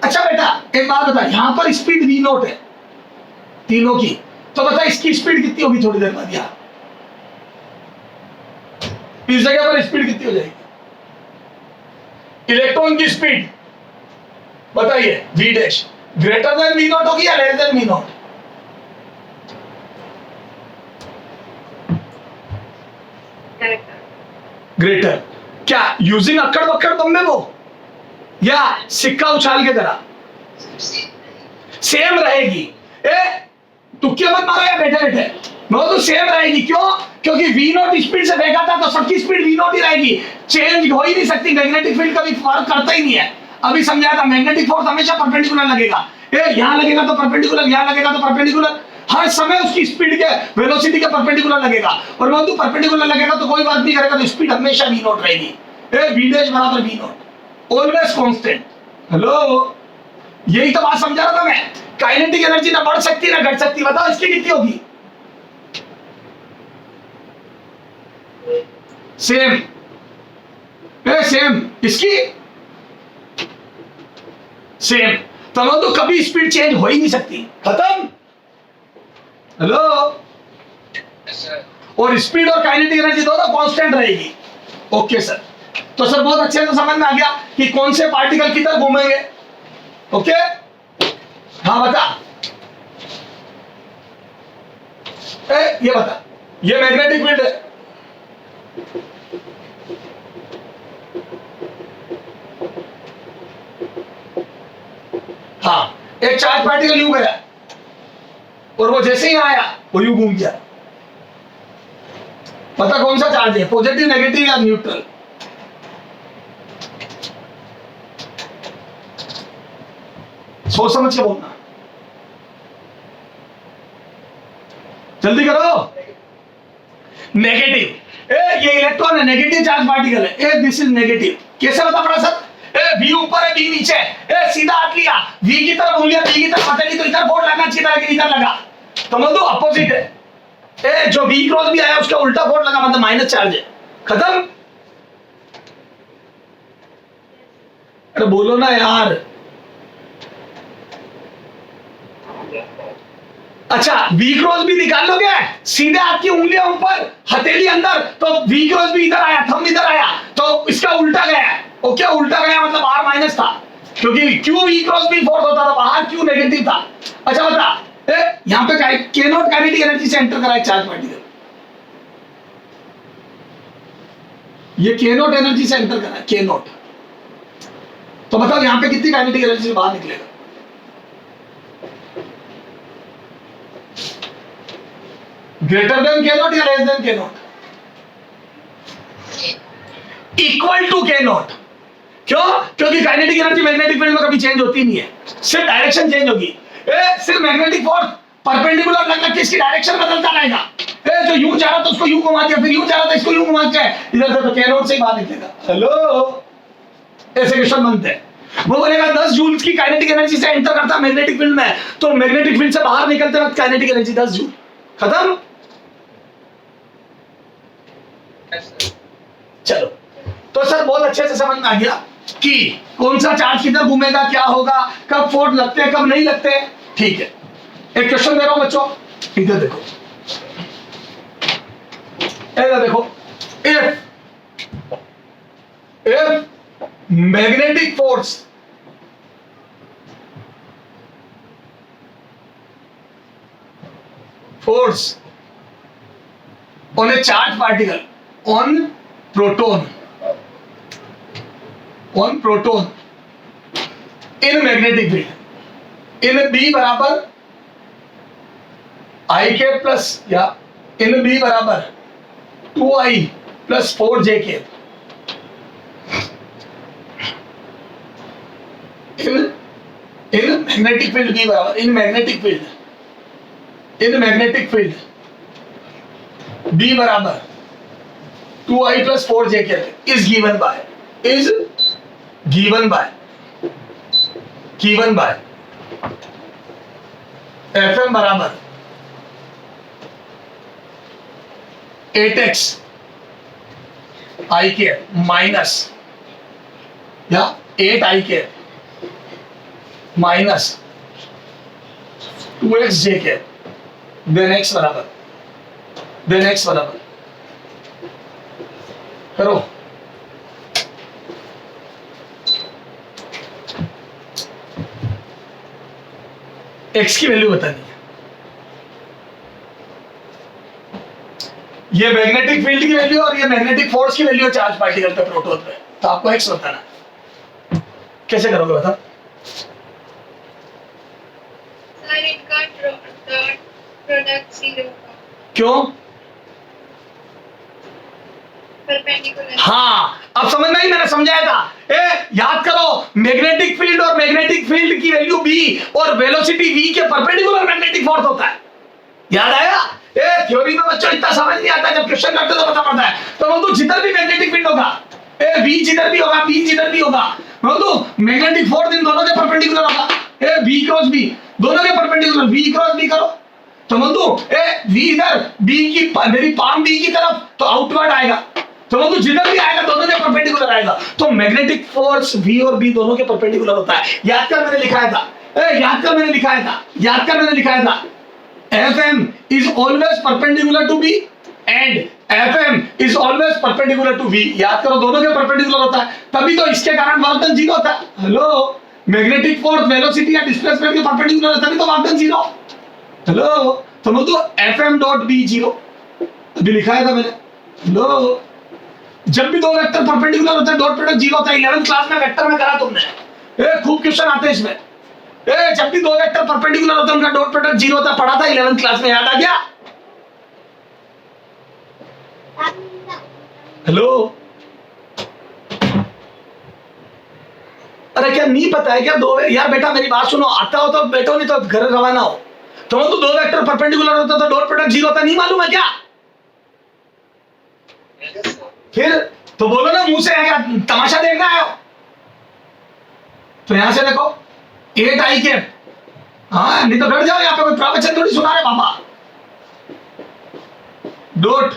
अच्छा बेटा एक बात बता, यहां पर स्पीड वी नॉट है तीनों की, तो बता इसकी स्पीड कितनी होगी थोड़ी देर बाद, यहां इस जगह पर स्पीड कितनी हो जाएगी? इलेक्ट्रॉन की स्पीड बताइए, V dash greater than V not होगी या less than V not? Greater. क्या यूजिंग अक्कड़ बक्कड़ बम्बे वो, या सिक्का उछाल के जरा सेम रहेगी? तुक्के मत मारो या बैठे बैठे, मैं तो सेम रहेगी। क्यों? क्योंकि वी नॉट स्पीड से फेंका था तो सबकी स्पीड वी नॉट ही रहेगी, चेंज हो ही नहीं सकती। मैग्नेटिक फील्ड कभी फर्क करता ही नहीं है। अभी समझाया था, मैग्नेटिक फोर्स हमेशा परपेंडिकुलर लगेगा। यहां लगेगा तो परपेंडिकुलर, यहां लगेगा तो परपेंडिकुलर, हर समय उसकी स्पीड के वेलोसिटी के परपेंडिकुलर लगेगा। और मैं तो परपेंडिकुलर लगेगा तो कोई बात नहीं करेगा, तो स्पीड हमेशा वी नॉट रहेगी। वी डैश बराबर V not, always constant. Hello, यही तो बात समझा रहा था मैं। काइनेटिक एनर्जी ना बढ़ सकती ना घट सकती, बताओ इसकी कितनी होगी? सेम। सेम, इसकी सेम। तो कभी स्पीड चेंज हो ही नहीं सकती, खत्म। हेलो, और स्पीड और काइनेटिक एनर्जी दोनों कांस्टेंट रहेगी। ओके सर, तो सर बहुत अच्छे से समझ में आ गया कि कौन से पार्टिकल किधर घूमेंगे। ओके, हाँ बता, ये बता, ये मैग्नेटिक फील्ड है, हाँ, एक चार्ज पार्टिकल यूं गया और वो जैसे ही आया वो यूं घूम गया। पता कौन सा चार्ज है, पॉजिटिव, नेगेटिव या न्यूट्रल? सोच समझ के बोलना, जल्दी करो। नेगेटिव, ये इलेक्ट्रॉन है, नेगेटिव चार्ज पार्टिकल है। This is negative. कैसे बता पड़ा सर? वी ऊपर है, बी नीचे है। सीधा हाथ लिया, वी की तरफ उंगलियां, बी की तरफ हथेली, तो इधर फोर्स लगना चाहिए था लेकिन इधर लगा, तो मतलब अपोजिट है। जो वी क्रॉस भी आया उसका उल्टा फोर्स लगा, मतलब माइनस चार्ज है। खत्म। अरे बोलो ना यार। अच्छा, वी क्रॉस भी निकाल लोगे, सीधे हाथ की उंगलियां ऊपर, हथेली अंदर, तो वी क्रॉस भी इधर आया, थंब इधर आया, तो इसका उल्टा गया। ओके, उल्टा गया मतलब आर माइनस था, क्योंकि क्यू वी क्रॉस भी फोर्स होता था, बाहर क्यू नेगेटिव था। अच्छा बता, यहां पे के नॉट काइनेटिक एनर्जी से एंटर करा है चार्ज पार्टिकल, ये के नॉट एनर्जी से एंटर करा है, के नॉट। तो बताओ यहां पे कितनी काइनेटिक एनर्जी से बाहर निकलेगा? ग्रेटर देन के नॉट या लेस देन के नॉट? इक्वल टू के नॉट। क्यों? क्योंकि काइनेटिक एनर्जी मैग्नेटिक फील्ड में कभी चेंज होती नहीं है, सिर्फ डायरेक्शन चेंज होगी। सिर्फ मैग्नेटिक फोर्स परपेंडिकुलर लगना कि इसकी डायरेक्शन बदलता रहेगा। जो यूं जा रहा था उसको यूं घुमा दिया, फिर यूं जा रहा था इसको यूं घुमा के, इधर से तो के नॉट से ही बाहर निकलेगा। हेलो, ऐसे क्वेश्चन बनते हैं। वो बोलेगा 10 जूल्स की काइनेटिक एनर्जी से एंटर करता मैग्नेटिक फील्ड में, तो मैग्नेटिक फील्ड से बाहर निकलते वक्त काइनेटिक एनर्जी 10 जूल। खत्म।
Yes, sir.
चलो, तो सर बहुत अच्छे से समझ में आ गया कि कौन सा चार्ज किधर घूमेगा, क्या होगा, कब फोर्स लगते हैं कब नहीं लगते हैं। ठीक है, एक क्वेश्चन दे रहा हूं बच्चों, इधर देखो, इधर देखो। if magnetic force on a charged particle on proton in magnetic field in B बराबर I के प्लस या in B बराबर 2I प्लस 4J के in magnetic field B बराबर in magnetic field B बराबर 2I plus 4J के is given by FM बराबर 8x I के माइनस या 8I के माइनस 2x J के देन x बराबर करो। x की वैल्यू बतानी है, ये मैग्नेटिक फील्ड की वैल्यू और ये मैग्नेटिक फोर्स की वैल्यू चार्ज पार्टिकल पे प्रोटॉन पे, तो आपको x बताना। कैसे करोगे बताओ?
सर इनका डॉट प्रोडक्ट 0 का
क्यों?
परपेंडिकुलर।
हाँ, अब समझ में आई, मैंने समझाया था। याद करो, मैग्नेटिक फील्ड और मैग्नेटिक फील्ड की वैल्यू b और वेलोसिटी v के परपेंडिकुलर मैग्नेटिक फोर्स होता है। याद आया? थ्योरी में बच्चों इतना समझ नहीं आता, जब क्वेश्चन करते तो पता पड़ता है। तो वो तो जिधर भी मैग्नेटिक फील्ड होगा, v जिधर भी होगा, b जिधर भी होगा, वो तो मैग्नेटिक फोर्स इन दोनों के परपेंडिकुलर होगा। v क्रॉस b दोनों के परपेंडिकुलर, v क्रॉस b करो तो मंदू v इधर b की मेरी पाम b की तरफ, तो आउटवर्ड आएगा, तो वो तो जिधर भी आएगा दोनों के परपेंडिकुलर आएगा। तो मैग्नेटिक फोर्स v और b दोनों के परपेंडिकुलर होता है। याद कर मैंने लिखाया था Fm is always perpendicular to B and Fm is always perpendicular to V। याद करो, दोनों के परपेंडिकुलर होता है, तभी तो इसके कारण वर्क डन 0 होता है। हेलो, मैग्नेटिक फोर्स वेलोसिटी या डिस्प्लेसमेंट के परपेंडिकुलर है, तभी तो वर्क डन 0। हेलो, तो मैं तो Fm डॉट B 0 अभी लिखाया था मैंने। हेलो, जब भी दो वेक्टर परपेंडिकुलर होते हैं डॉट प्रोडक्ट 0 होता है। 11th क्लास में वेक्टर में करा तुमने, खूब क्वेश्चन आते हैं इसमें। जब भी दो वेक्टर परपेंडिकुलर होते हैं उनका डॉट प्रोडक्ट 0 होता है, पढ़ा था 11th क्लास में, याद आ गया? हेलो, अरे क्या नहीं पता है क्या? यार बेटा मेरी बात सुनो, आता हो तो बैठो, नहीं तो घर रवाना हो। तो दो वेक्टर परपेंडिकुलर होता तो डॉट प्रोडक्ट 0 होता, नहीं मालूम है क्या? फिर तो बोलो ना, मुंह से क्या तमाशा देखना है? तो यहां से देखो 8I के, हाँ नहीं तो डर जाओ, यहाँ पे कोई प्रवचन थोड़ी सुना रहे बाबा। डॉट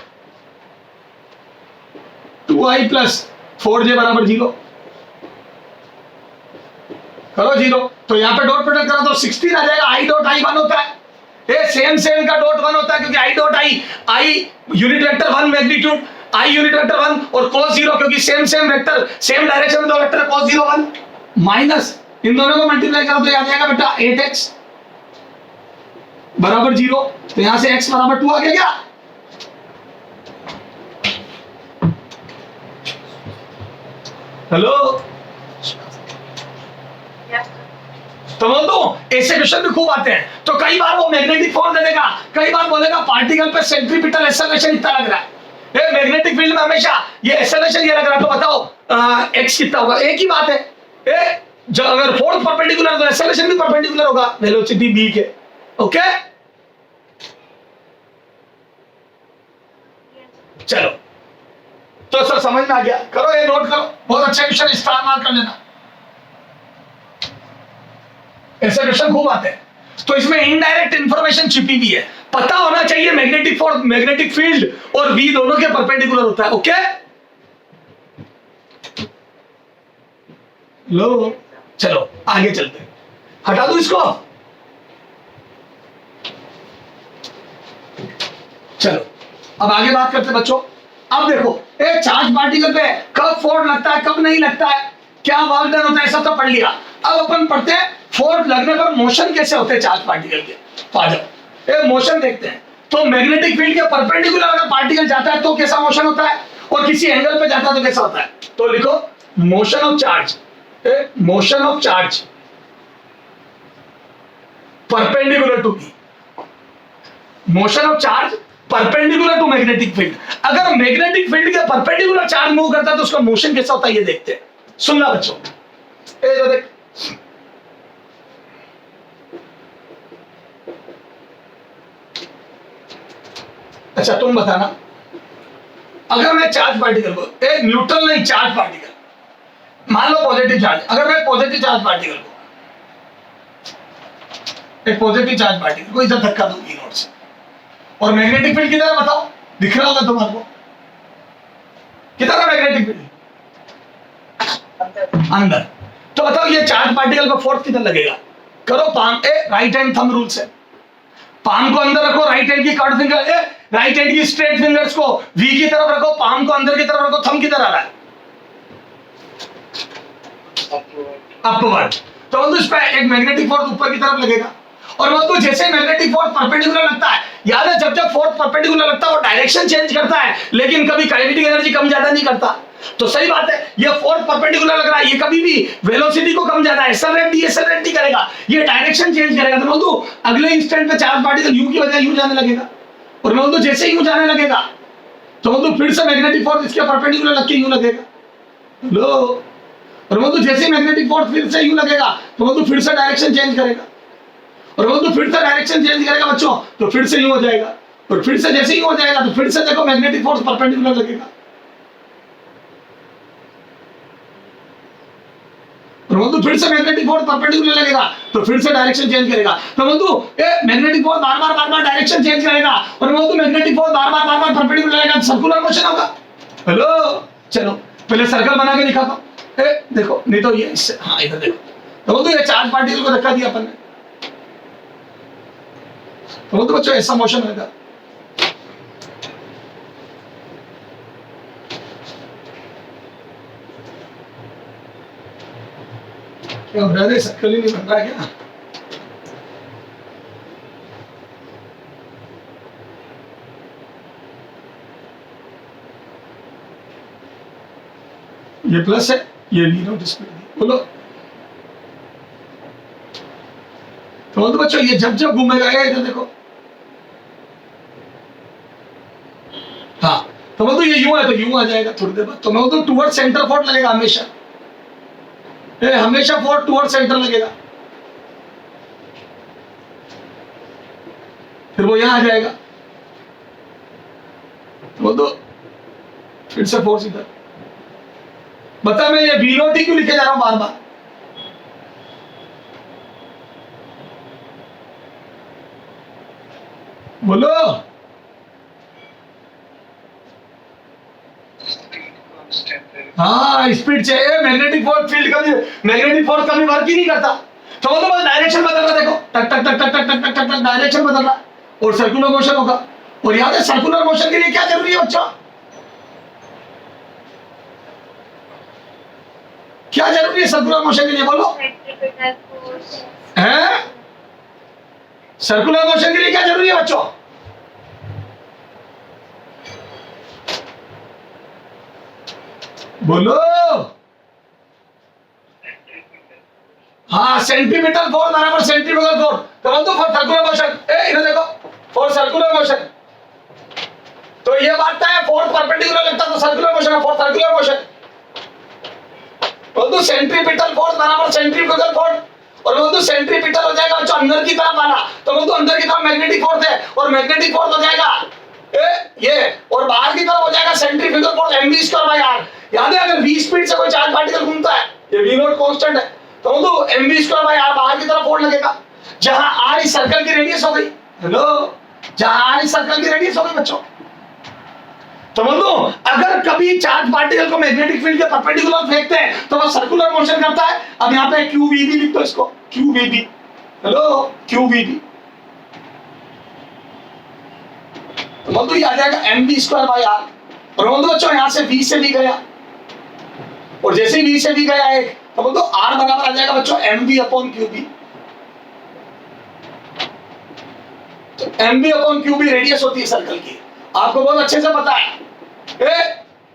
2I प्लस 4J बराबर 0 करो 0, तो यहाँ पे डॉट प्रोडक्ट करो तो 16 आ जाएगा। I डॉट I 1 होता है, ये सेम का डॉट 1 होता है, क्योंकि I dot I unit vector 1 magnitude, I unit vector 1 और cos 0, क्योंकि सेम वेक्टर सेम डायरेक्शन में दो वेक्टर है, cos 0 1 माइनस इन दोनों को मल्टीप्लाई करो तो याद आएगा बेटा 8x बराबर 0, तो यहां से x बराबर 2 आ गया क्या? हेलो, तो बोल दो, ऐसे क्वेश्चन भी खूब आते हैं। तो कई बार वो मैग्नेटिक फोर्स दे देगा, कई बार बोलेगा पार्टिकल पे सेंट्रीपिटल एक्सेलरेशन इतना लग रहा है। मैग्नेटिक फील्ड में हमेशा ये एक्सेलरेशन ये लग रहा है, तो बताओ x कितना होगा? एक ही बात है, जो अगर फोर्स परपेंडिकुलर तो एक्सेलरेशन भी परपेंडिकुलर होगा वेलोसिटी b के। ओके, चलो, तो सर समझ में आ गया? करो, ये नोट करो, बहुत अच्छा क्वेश्चन, स्टार मार्क कर लेना। ऐसे क्वेश्चन खूब आते हैं। तो इसमें इनडायरेक्ट इंफॉर्मेशन छिपी हुई है। पता होना चाहिए मैग्नेटिक फोर्स, मैग्नेटिक फील्ड और वी दोनों के परपेंडिकुलर होता है। ओके, लो चलो आगे चलते हैं। हटा दो इसको। चलो अब आगे बात करते हैं बच्चों। अब देखो एक चार्ज पार्टिकल पे कब फोर्स लगता है कब नहीं लगता है, क्या वर्क डन होता है, सब तो पढ़ लिया। अब अपन पढ़ते हैं फोर्स लगने पर मोशन कैसे होते हैं चार्ज पार्टिकल के। तो आ जाओ एक मोशन देखते हैं। तो मैग्नेटिक फील्ड के परपेंडिकुलर अगर पार्टिकल जाता है तो कैसा मोशन होता है, और किसी एंगल पे जाता है तो कैसा होता है। तो लिखो motion of charge, motion of charge perpendicular to V, motion of charge perpendicular to magnetic field. अगर मैग्नेटिक फील्ड के परपेंडिकुलर चार्ज मूव करता है तो उसका मोशन कैसा होता है ये देखते हैं। सुनना बच्चों, ये देख अच्छा तुम बताना, अगर मैं चार्ज पार्टिकल को, एक न्यूट्रल नहीं चार्ज पार्टिकल, मान लो पॉजिटिव चार्ज, अगर मैं पॉजिटिव चार्ज पार्टिकल को, एक पॉजिटिव चार्ज पार्टिकल को इधर धक्का दूं ई नोट से, और मैग्नेटिक फील्ड किधर है बताओ, दिख रहा होगा तुम्हारे को, किधर है मैग्नेटिक फील्ड, अंदर। तो बताओ ये चार्ज पार्टिकल का फोर्स किधर लगेगा। करो palm right hand thumb rule से, पाम को अंदर रखो, राइट हैंड की कर्ड फिंगर, राइट हैंड की स्ट्रेट फिंगर्स को वी की तरफ रखो, पाम को अंदर की तरफ रखो, थंब किधर आ रहा है अपवर्ड। तो उस पर एक मैग्नेटिक फोर्स ऊपर की तरफ लगेगा, और वो जैसे मैग्नेटिक फोर्स परपेंडिकुलर लगता है, याद है जब फोर्स परपेंडिकुलर लगता है वो डायरेक्शन चेंज करता है, लेकिन कभी काइनेटिक एनर्जी कम ज्यादा नहीं करता। तो सही बात है, ये फोर्स परपेंडिकुलर लग रहा है, ये कभी भी वेलोसिटी को कम ज्यादा एक्सेलरेट नहीं करेगा, ये डायरेक्शन चेंज करेगा। तो बोलूं अगले इंस्टेंट पे चार्ज पार्टिकल यू की बजाय यू जाने लगेगा, और मैं बोलूं जैसे ही यू जाने लगेगा तो बोलूं फिर से मैग्नेटिक फोर्स इसके परपेंडिकुलर लग के यू लगेगा, लो, और बोलूं जैसे ही मैग्नेटिक फोर्स फिर से यू लगेगा तो बोलूं फिर से डायरेक्शन चेंज करेगा, और बोलूं फिर से डायरेक्शन चेंज करेगा बच्चों तो फिर से यू हो जाएगा, और फिर से जैसे ही हो जाएगा तो फिर से देखो मैग्नेटिक फोर्स परपेंडिकुलर लगेगा, तो फिर से मैग्नेटिक फोर्स परपेंडिकुलर लगेगा तो फिर से डायरेक्शन चेंज करेगा। तो मैग्नेटिक फोर्स बार बार डायरेक्शन चेंज करेगा, और मैग्नेटिक फोर्स बार बार परपेंडिकुलर लगेगा, सर्कुलर मोशन होगा। हेलो चलो पहले सर्कल बना के दिखाता हूं, देखो नहीं तो ये इससे, हाँ इधर देखो, तो ये चार्ज पार्टिकल को धक्का दिया अपन ने, तो बच्चों ऐसा मोशन होगा। क्या ब्रदर सर्कल ही नहीं बन रहा क्या। ये प्लस है, ये नीरो डिस्प्ले बोलो। तो बच्चों ये जब घूमेगा इधर देखो, हाँ तो ये यूं है तो यूं आ जाएगा थोड़ी देर बाद। तो मैं बोलता हूँ टूवर्ड सेंटर फोर्स लगेगा हमेशा, हमेशा फोर्स टूवर्ड सेंटर लगेगा, फिर वो यहां आ जाएगा, बोल दो फिर से फोर्स इधर। बता मैं ये वी0t क्यों लिखे जा रहा हूं बार बार, बोलो। हाँ स्पीड चाहिए, मैग्नेटिक फोर्स फील्ड कभी, मैग्नेटिक फोर्स कभी वर्क ही नहीं करता। तो मतलब बस डायरेक्शन बदल रहा, देखो टक टक टक टक टक टक टक टक डायरेक्शन बदल रहा, और सर्कुलर मोशन होगा। और याद है सर्कुलर मोशन के लिए क्या जरूरी है बच्चों, क्या जरूरी है सर्कुलर मोशन के लिए बोलो, है सर्कुलर मोशन के लिए क्या जरूरी है बच्चों, बोलो। हाँ सेंटीमीटर फोर्स बराबर सेंट्रीफ्यूगल फोर्स, तो बोल दो फॉर सर्कुलर मोशन, इधर देखो फॉर सर्कुलर मोशन। तो ये बात है फोर्स परपेंडिकुलर लगता तो सर्कुलर मोशन है, फॉर सर्कुलर मोशन बोल दो सेंट्रीपिटल फोर्स बराबर सेंट्रीफ्यूगल फोर्स, और बोल दो सेंट्रीपिटल हो जाएगा बच्चों अंदर की तरफ आना, तो बोल दो अंदर की तरफ मैग्नेटिक फोर्स है, और मैग्नेटिक फोर्स हो जाएगा ये, और बाहर की तरफ हो जाएगा centrifugal force mv² bye r। याद है अगर v स्पीड से कोई चार्ज पार्टिकल घूमता है, ये v0 कांस्टेंट है, तो mv स्क्वायर बाय r बाहर की तरफ फोल्ड लगेगा, जहां r इस सर्कल की रेडियस हो गई। हेलो, जहां r इस सर्कल की रेडियस हो गई बच्चों। तो बंधु अगर कभी चार्ज पार्टिकल को मैग्नेटिक फील्ड के परपेंडिकुलर फेंकते हैं तो वो सर्कुलर मोशन करता है। अब यहाँ पे QVB लिख दो इसको, QVB। Hello, QVB। तो बंधु ये आ जाएगा mv स्क्वायर बाय r। और बंधु बच्चों यहाँ से v से भी गया, और जैसे ही v से भी गया एक, तो बंधु r बराबर आ जाएगा बच्चों mv अपॉन qb। तो mv अपॉन qb रेडियस होती है सर्कल की, आपको बहुत अच्छे से पता है।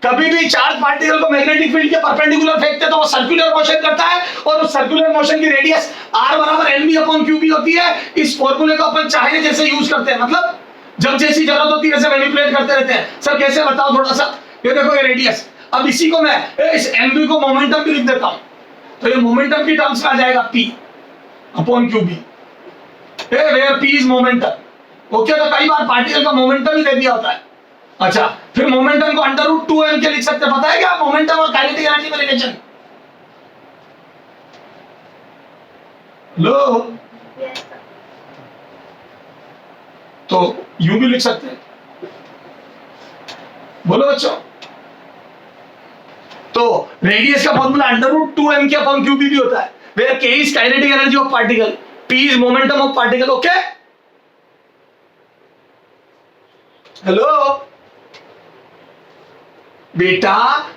कभी भी चार्ज पार्टिकल को मैग्नेटिक फील्ड के परपेंडिकुलर फेंकते तो वो सर्कुलर मोशन करता है, और उस सर्कुलर मोशन की रेडियस r बराबर mv अपॉन qb होती है। इस फॉर्मूले को अपन चाहे जैसे यूज करते हैं, मतलब जब जैसी जरूरत होती है वैसे मैनिपुलेट करते रहते हैं। सर कैसे बताओ थोड़ा सा। ये देखो ये रेडियस, अब इसी को मैं इस mv को मोमेंटम भी लिख देता हूं, तो ये मोमेंटम की टर्म्स में आ जाएगा p upon qb, where p is momentum. Okay, तो कई बार पार्टिकल का मोमेंटम ही दे दिया होता है। अच्छा, फिर मोमेंटम को √2m के लिख सकते हैं। पता है क्या मोमेंटम और काइनेटिक एनर्जी में रिलेशन? लो,
Yes, sir.
तो यूं भी लिख सकते हैं। बोलो बच्चों। तो रेडियस का फॉर्मूला √2m के अपॉन qb भी होता है, where k is kinetic energy of particle, p is momentum of particle. Okay, hello बेटा,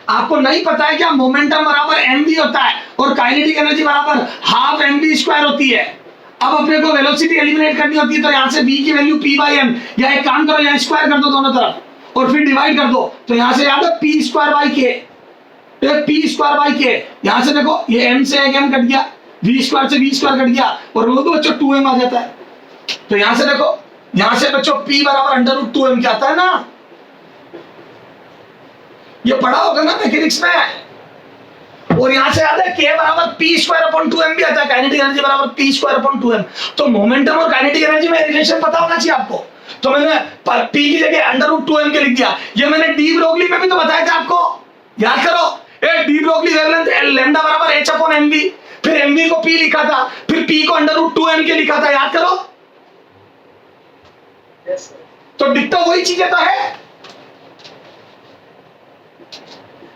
आपको नहीं पता है क्या मोमेंटम बराबर mv होता है और काइनेटिक एनर्जी बराबर हाफ mv स्क्वायर होती है। अब अपने को वेलोसिटी एलिमिनेट करनी होती है, तो यहां से v की वैल्यू p बाई m, या एक काम करो यहां स्क्वायर कर दो दोनों तरफ और फिर डिवाइड कर दो, तो यहां से याद है p square by k, p square by k। यहां से देखो ये m से एक m कट गया, v स्क्वायर से v स्क्वायर कट गया, और वो तो बच्चों 2m आ जाता है। तो यहां से देखो, यहां से बच्चों p बराबर √2m क्या आता है ना, ये पढ़ा होगा ना मैकेनिक्स में। और यहां से याद है k बराबर p स्क्वायर अपॉन 2m भी आता है, काइनेटिक एनर्जी बराबर p स्क्वायर अपॉन 2m। तो मोमेंटम और काइनेटिक एनर्जी में रिलेशन पता होना चाहिए आपको। तो मैंने p की जगह √2m के लिख दिया। ये मैंने डी ब्रोगली में भी तो बताया था आपको, याद करो। डी ब्रोगली वेवलेंथ लैम्डा बराबर h अपॉन mv, फिर mv को p लिखा था, फिर p को √2m के लिखा था, याद करो।
Yes, sir.
तो डिट्टो वही चीजें तो है।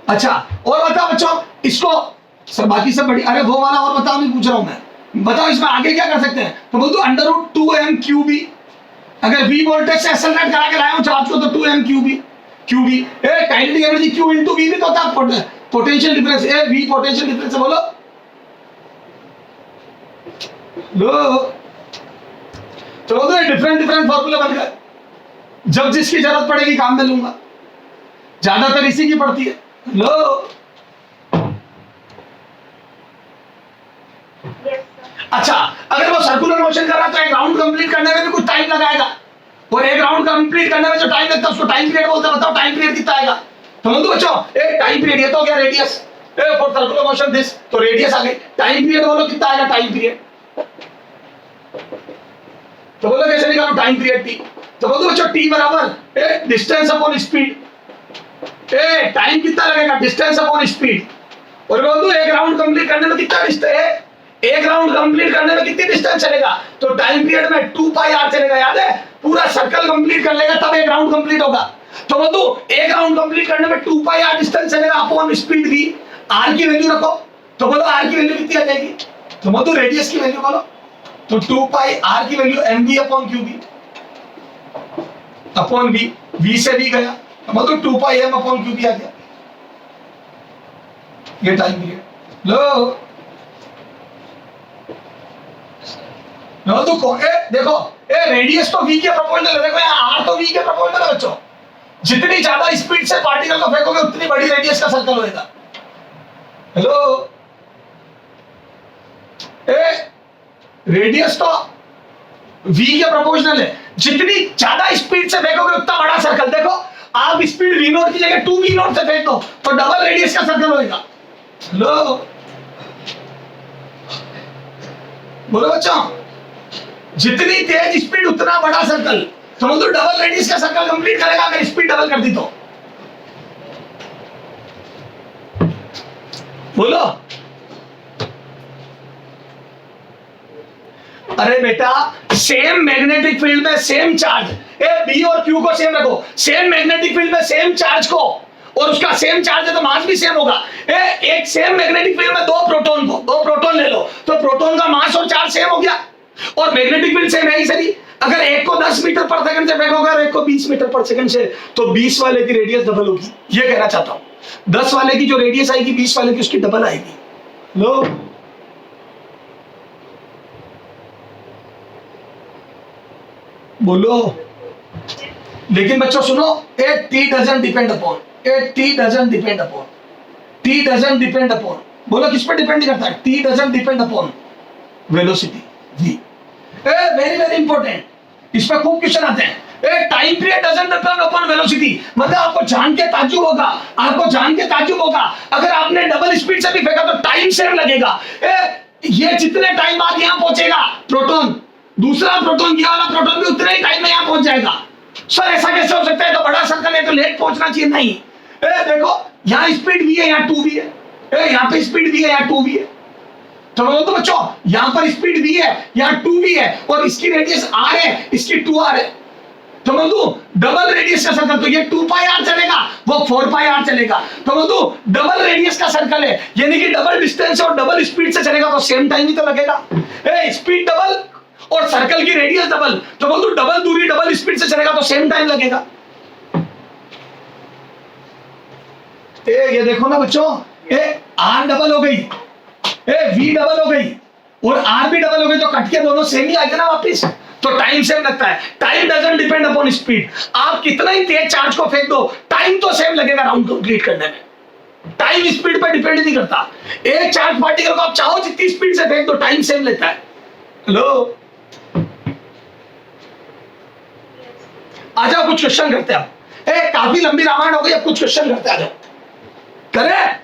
अच्छा, और बताओ बच्चों इसको, सर बाकी सब बड़ी, अरे वो वाला और बताओ, नहीं पूछ रहा हूं मैं, बताओ इसमें आगे क्या कर सकते हैं। तो बोल दो √2m qb, अगर v वोल्टेज से एक्सेलरेट करा के लाया हूं चार्ज को, तो 2m qb kinetic energy q into v भी तो होता है, potential difference v potential difference है। बोलो लो, तो डिफरेंट डिफरेंट फॉर्मूले बन गए, जब जिसकी जरूरत पड़ेगी काम में लूंगा, ज्यादातर इसी की पड़ती है। लो,
Yes, sir.
अच्छा, अगर वो सर्कुलर मोशन कर रहा है तो एक राउंड कंप्लीट करने में भी कुछ टाइम लगाएगा, और एक राउंड कंप्लीट करने में जो टाइम लगता है उसको टाइम पीरियड बोलते हैं। बताओ टाइम पीरियड कितना आएगा। तो बोलो बच्चों, एक टाइम पीरियड, ये तो हो गया radius for circular motion this, तो रेडियस आ गई। टाइम पीरियड बोलो कितना आएगा टाइम पीरियड, तो बोलो कैसे निकालो टाइम पीरियड t। तो बोलो बच्चों t बराबर डिस्टेंस अपॉन स्पीड, टाइम कितना लगेगा डिस्टेंस अपॉन स्पीड। और बोलो एक राउंड कंप्लीट करने में कितना डिस्टेंस है, एक राउंड कंप्लीट करने में कितनी डिस्टेंस चलेगा, तो टाइम पीरियड में 2 पाई r चलेगा। याद है, पूरा सर्कल कंप्लीट कर लेगा तब एक राउंड कंप्लीट होगा। तो बोलो एक राउंड कंप्लीट करने में 2 पाई r डिस्टेंस चलेगा अपॉन स्पीड v। r की वैल्यू रखो, तो बोलो r की वैल्यू कितनी आ जाएगी। तो बोलो रेडियस की वैल्यू बोलो, तो 2 पाई r की value mv upon qb upon v, v से भी गया, तो मतलब 2 पाई m अपॉन qb आ गया। ये टाइम पीरियड लो, नो तो देखो रेडियस तो v के प्रोपोर्शनल है। देखो यहाँ r तो v के प्रोपोर्शनल है बच्चों, जितनी ज्यादा स्पीड से पार्टिकल को फेंकोगे उतनी बड़ी रेडियस का सर्कल होगा। हेलो, रेडियस तो v के प्रोपोर्शनल है, जितनी ज्यादा स्पीड से फेंकोगे उतना बड़ा सर्कल। देखो आप स्पीड v0 की जगह 2v0 से फेंक दो तो डबल रेडियस का सर्कल होगा। हेलो, बोलो बच्चों, जितनी तेज स्पीड उतना बड़ा सर्कल, समझ लो डबल रेडियस का सर्कल कंप्लीट करेगा अगर स्पीड डबल कर दी तो। बोलो अरे बेटा सेम मैग्नेटिक फील्ड में सेम चार्ज, ए बी और क्यू को सेम रखो, सेम मैग्नेटिक फील्ड में सेम चार्ज को, और उसका सेम चार्ज है तो मास भी सेम होगा। एक सेम मैग्नेटिक फील्ड में दो प्रोटॉन ले लो तो प्रोटॉन का मास और चार्ज सेम हो गया, और मैग्नेटिक फील्ड सेम है ही सही। अगर एक को 10 मीटर पर सेकंड से फेंकोगे और एक को 20 मीटर पर सेकंड से, तो 20 वाले की रेडियस डबल होगी, ये कहना चाहता हूं। 10 वाले की जो रेडियस आएगी 20 वाले की उसकी डबल आएगी। लो बोलो। लेकिन बच्चों सुनो, A T doesn't depend upon, बोलो किस पर डिपेंड करता है? T doesn't depend upon velocity v। Very very important, इस पर खूब क्वेश्चन आते हैं। Time period doesn't depend upon velocity, मतलब आपको जान के ताज्जुब होगा, अगर आपने डबल स्पीड से भी फेंका तो टाइम सेम लगेगा। ये जितने टाइम बाद यहां पहुंचेगा प्रोटॉन, दूसरा प्रोटॉन, ये वाला प्रोटॉन भी उतने ही टाइम में यहां पहुंच जाएगा। सर ऐसा कैसे हो सकता है? तो बड़ा सर्कल है तो लेट पहुंचना चाहिए। नहीं, देखो यहाँ स्पीड भी है, यहाँ 2v है, यहाँ पे स्पीड भी है, यहाँ 2v है। तो बच्चों यहाँ पर स्पीड v है, यहाँ 2v है, और इसकी रेडियस r है, इसकी 2r है। तो डबल रेडियस का सर्कल, तो ये 2πr चलेगा, वो 4πr चलेगा। तो डबल रेडियस का सर्कल है, यानी कि डबल डिस्टेंस और डबल स्पीड से चलेगा तो सेम टाइम ही तो लगेगा। स्पीड डबल और सर्कल की रेडियस डबल, तो डबल दूरी डबल स्पीड से चलेगा तो सेम टाइम लगेगा। ये देखो ना बच्चों, आर डबल हो गई, वी डबल हो गई, और आर भी डबल हो गई, तो कट के दोनों सेम ही आएगा ना वापिस, तो टाइम सेम लगता है। Time doesn't depend upon speed, आप कितना ही तेज चार्ज को फेंक दो टाइम तो सेम लगेगा राउंड कंप्लीट करने में। टाइम स्पीड पर डिपेंड नहीं करता। एक चार्ज पार्टिकल को आप चाहो जितनी स्पीड से फेंक दो टाइम सेम लेता है। हेलो, आ जाओ कुछ क्वेश्चन करते हैं आप। काफी लंबी रामायण हो गई, अब कुछ क्वेश्चन करते हैं, आ जाओ करें।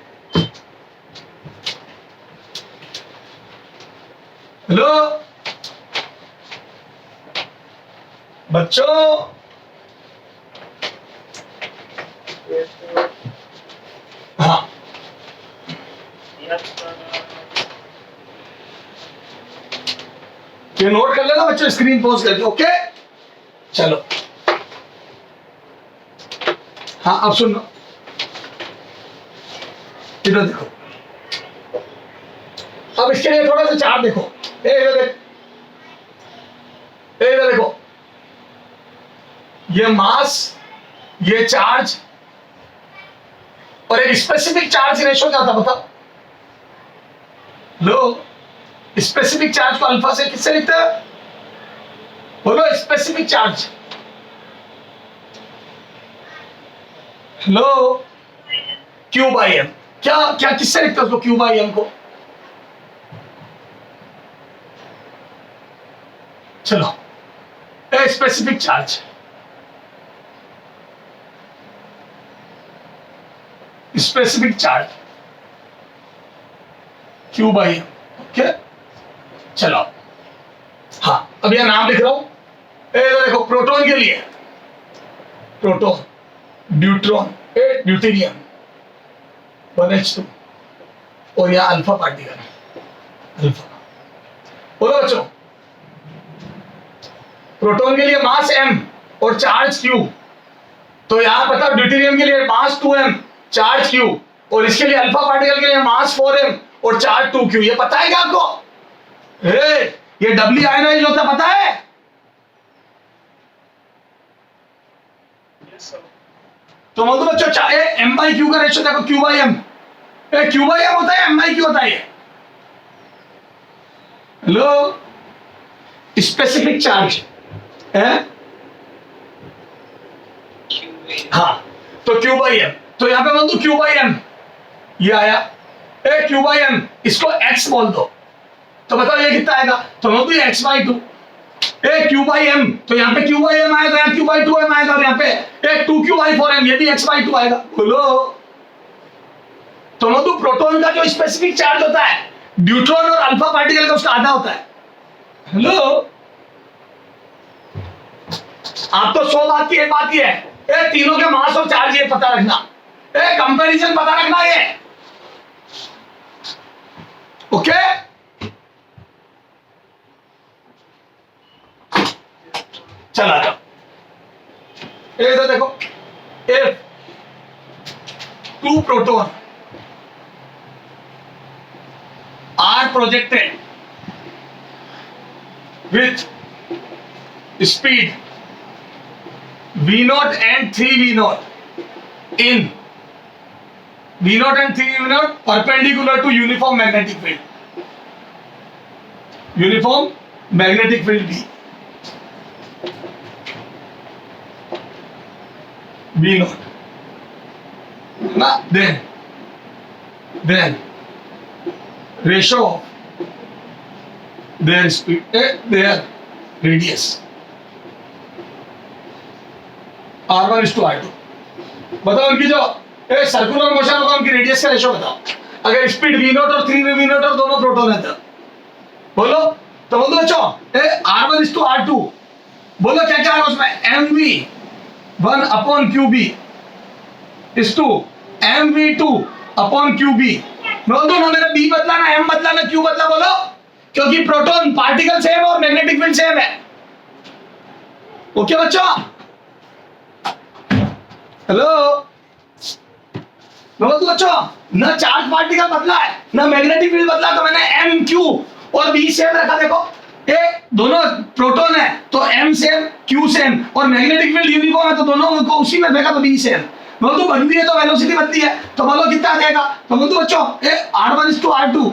हेलो बच्चों, हाँ ये नोट कर लेना बच्चों, स्क्रीन पॉज करके। ओके चलो, हाँ अब सुनो, इधर देखो। अब इसके लिए थोड़ा सा चार्ट देखो, इधर देखो, ये मास, ये चार्ज, और एक स्पेसिफिक चार्ज रेशो क्या था बताओ? लो, स्पेसिफिक चार्ज को अल्फा से किससे लिखते हैं? बोलो स्पेसिफिक चार्ज। लो क्यू बाई एम, क्या किससे लिखते हैं उसको? क्यू बाई एम को। चलो, specific charge, specific charge Q by M. Okay चलो, हाँ अब यह नाम लिख रहा हूं। देखो प्रोटॉन के लिए प्रोटॉन, ड्यूट्रॉन, ड्यूटेरियम 1h2, और यह अल्फा पार्टिकल अल्फा। बोलो बच्चों, प्रोटॉन के लिए मास m और चार्ज q, तो यहां बताओ ड्यूटेरियम के लिए मास 2m चार्ज q, और इसके लिए अल्फा पार्टिकल के लिए मास 4m और चार्ज 2q। ये पता है क्या आपको? ये डब्ल्यू आयनाइज होता पता है? तो बोल दो बच्चों, चाहे m बाई क्यू का रेशो देखो, q by m, q by m होता है, m बाई q होता है। हेलो, स्पेसिफिक चार्ज है, हाँ तो q बाई m, तो यहां पे बोल दो q बाई m, ये आया q बाई m, इसको x बोल दो, तो बताओ ये कितना आएगा? तो बोल दो ये x by 2, q by m, तो यहाँ पे q बाई m आएगा, यहाँ q बाई 2m आएगा, और यहाँ पे 2q बाई 4m, ये भी x बाई 2 आएगा। बोलो, तो बोल दो प्रोटॉन का जो स्पेसिफिक चार्ज होता है ड्यूट्रॉन और अल्फा पार्टिकल का उसका आधा होता है। हेलो, आप तो 100 बात की एक बात ही है, तीनों के मास और चार्ज ये पता रखना, कंपैरिजन पता रखना ये। ओके चला जाओ, ये इधर देखो, if two proton are projected with speed v0 and 3v0 in v0 and 3v0 perpendicular to uniform magnetic field, uniform magnetic field B, v0 na, then ratio of their speed, their radius R1 is to R2. बताओ उनकी जो circular motion होगा उनकी radius का ratio बताओ। अगर speed v0 और 3v0 और दोनों प्रोटॉन है तो बोलो, तो बोलो बच्चों R1 is to R2, बोलो क्या क्या है उसमें, mv1 upon qb is to mv2 upon qb। बोल दो ना, मेरा b बदला ना m बदला ना q बदला, बोलो, क्योंकि प्रोटॉन पार्टिकल सेम और मैग्नेटिक फील्ड सेम है। ओके बच्चों, हेलो, बोलो तो बच्चों, ना चार्ज पार्टिकल बदला है ना मैग्नेटिक फील्ड बदला, तो मैंने m q और b सेम रखा। देखो ये दोनों प्रोटॉन है तो m सेम q सेम, और मैग्नेटिक फील्ड यूनिफॉर्म है तो दोनों को उसी में फेंका तो b सेम। बोलो तो बदली है तो वेलोसिटी बदली है, तो बोलो कितना आ जाएगा, तो बोलो तो बच्चों ये r1 is to r2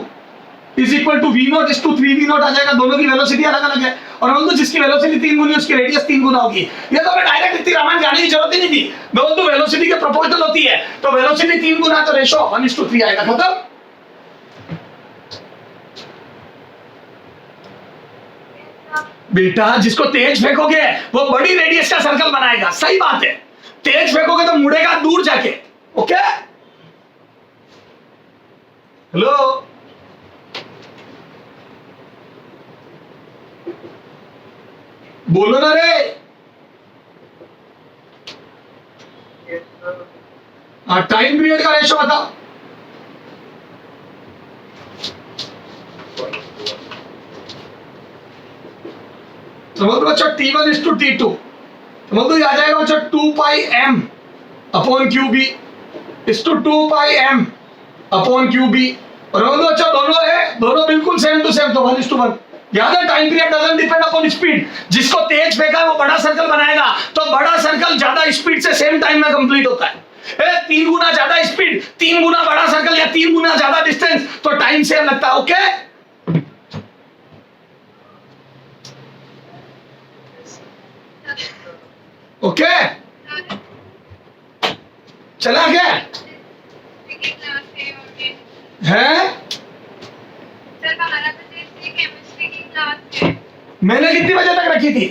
is equal to v0 is to 3v0 आ जाएगा, दोनों की वेलोसिटी अलग अलग है, और बोलो तो जिसकी वेलोसिटी 3 गुनी उसकी रेडियस 3 गुना होगी। ये तो मैं डायरेक्ट इतनी रामायण गाने की जरूरत ही नहीं थी, बोलो तो वेलोसिटी के प्रोपोर्शनल होती है, तो वेलोसिटी 3 गुना तो रेशो 1:3 आएगा, खत्म। बेटा जिसको तेज फेंकोगे वो बड़ी रेडियस का सर्कल बनाएगा, सही बात है, तेज फेंकोगे तो मुड़ेगा दूर जाके। ओके, हेलो, बोलो ना रे, टाइम पीरियड का रेशो बताओ। समझ लो बच्चों, T1 is to T2, समझ लो आ जाएगा बच्चों 2 pi m upon QB is to 2 pi m upon QB, और समझ लो बच्चों दोनों बिल्कुल सेम टू सेम, तो 1:1। याद है, time period doesn't depend upon speed, जिसको तेज फेंका है वो बड़ा सर्कल बनाएगा, तो बड़ा सर्कल ज्यादा स्पीड से सेम टाइम में कंप्लीट होता है। 3 गुना ज्यादा स्पीड, 3 गुना बड़ा सर्कल या 3 गुना ज्यादा डिस्टेंस, तो टाइम सेम लगता है। ओके, ओके, चला क्या है?
सर हमारा तो केमिस्ट्री की क्लास है।
मैंने कितनी बजे तक रखी थी?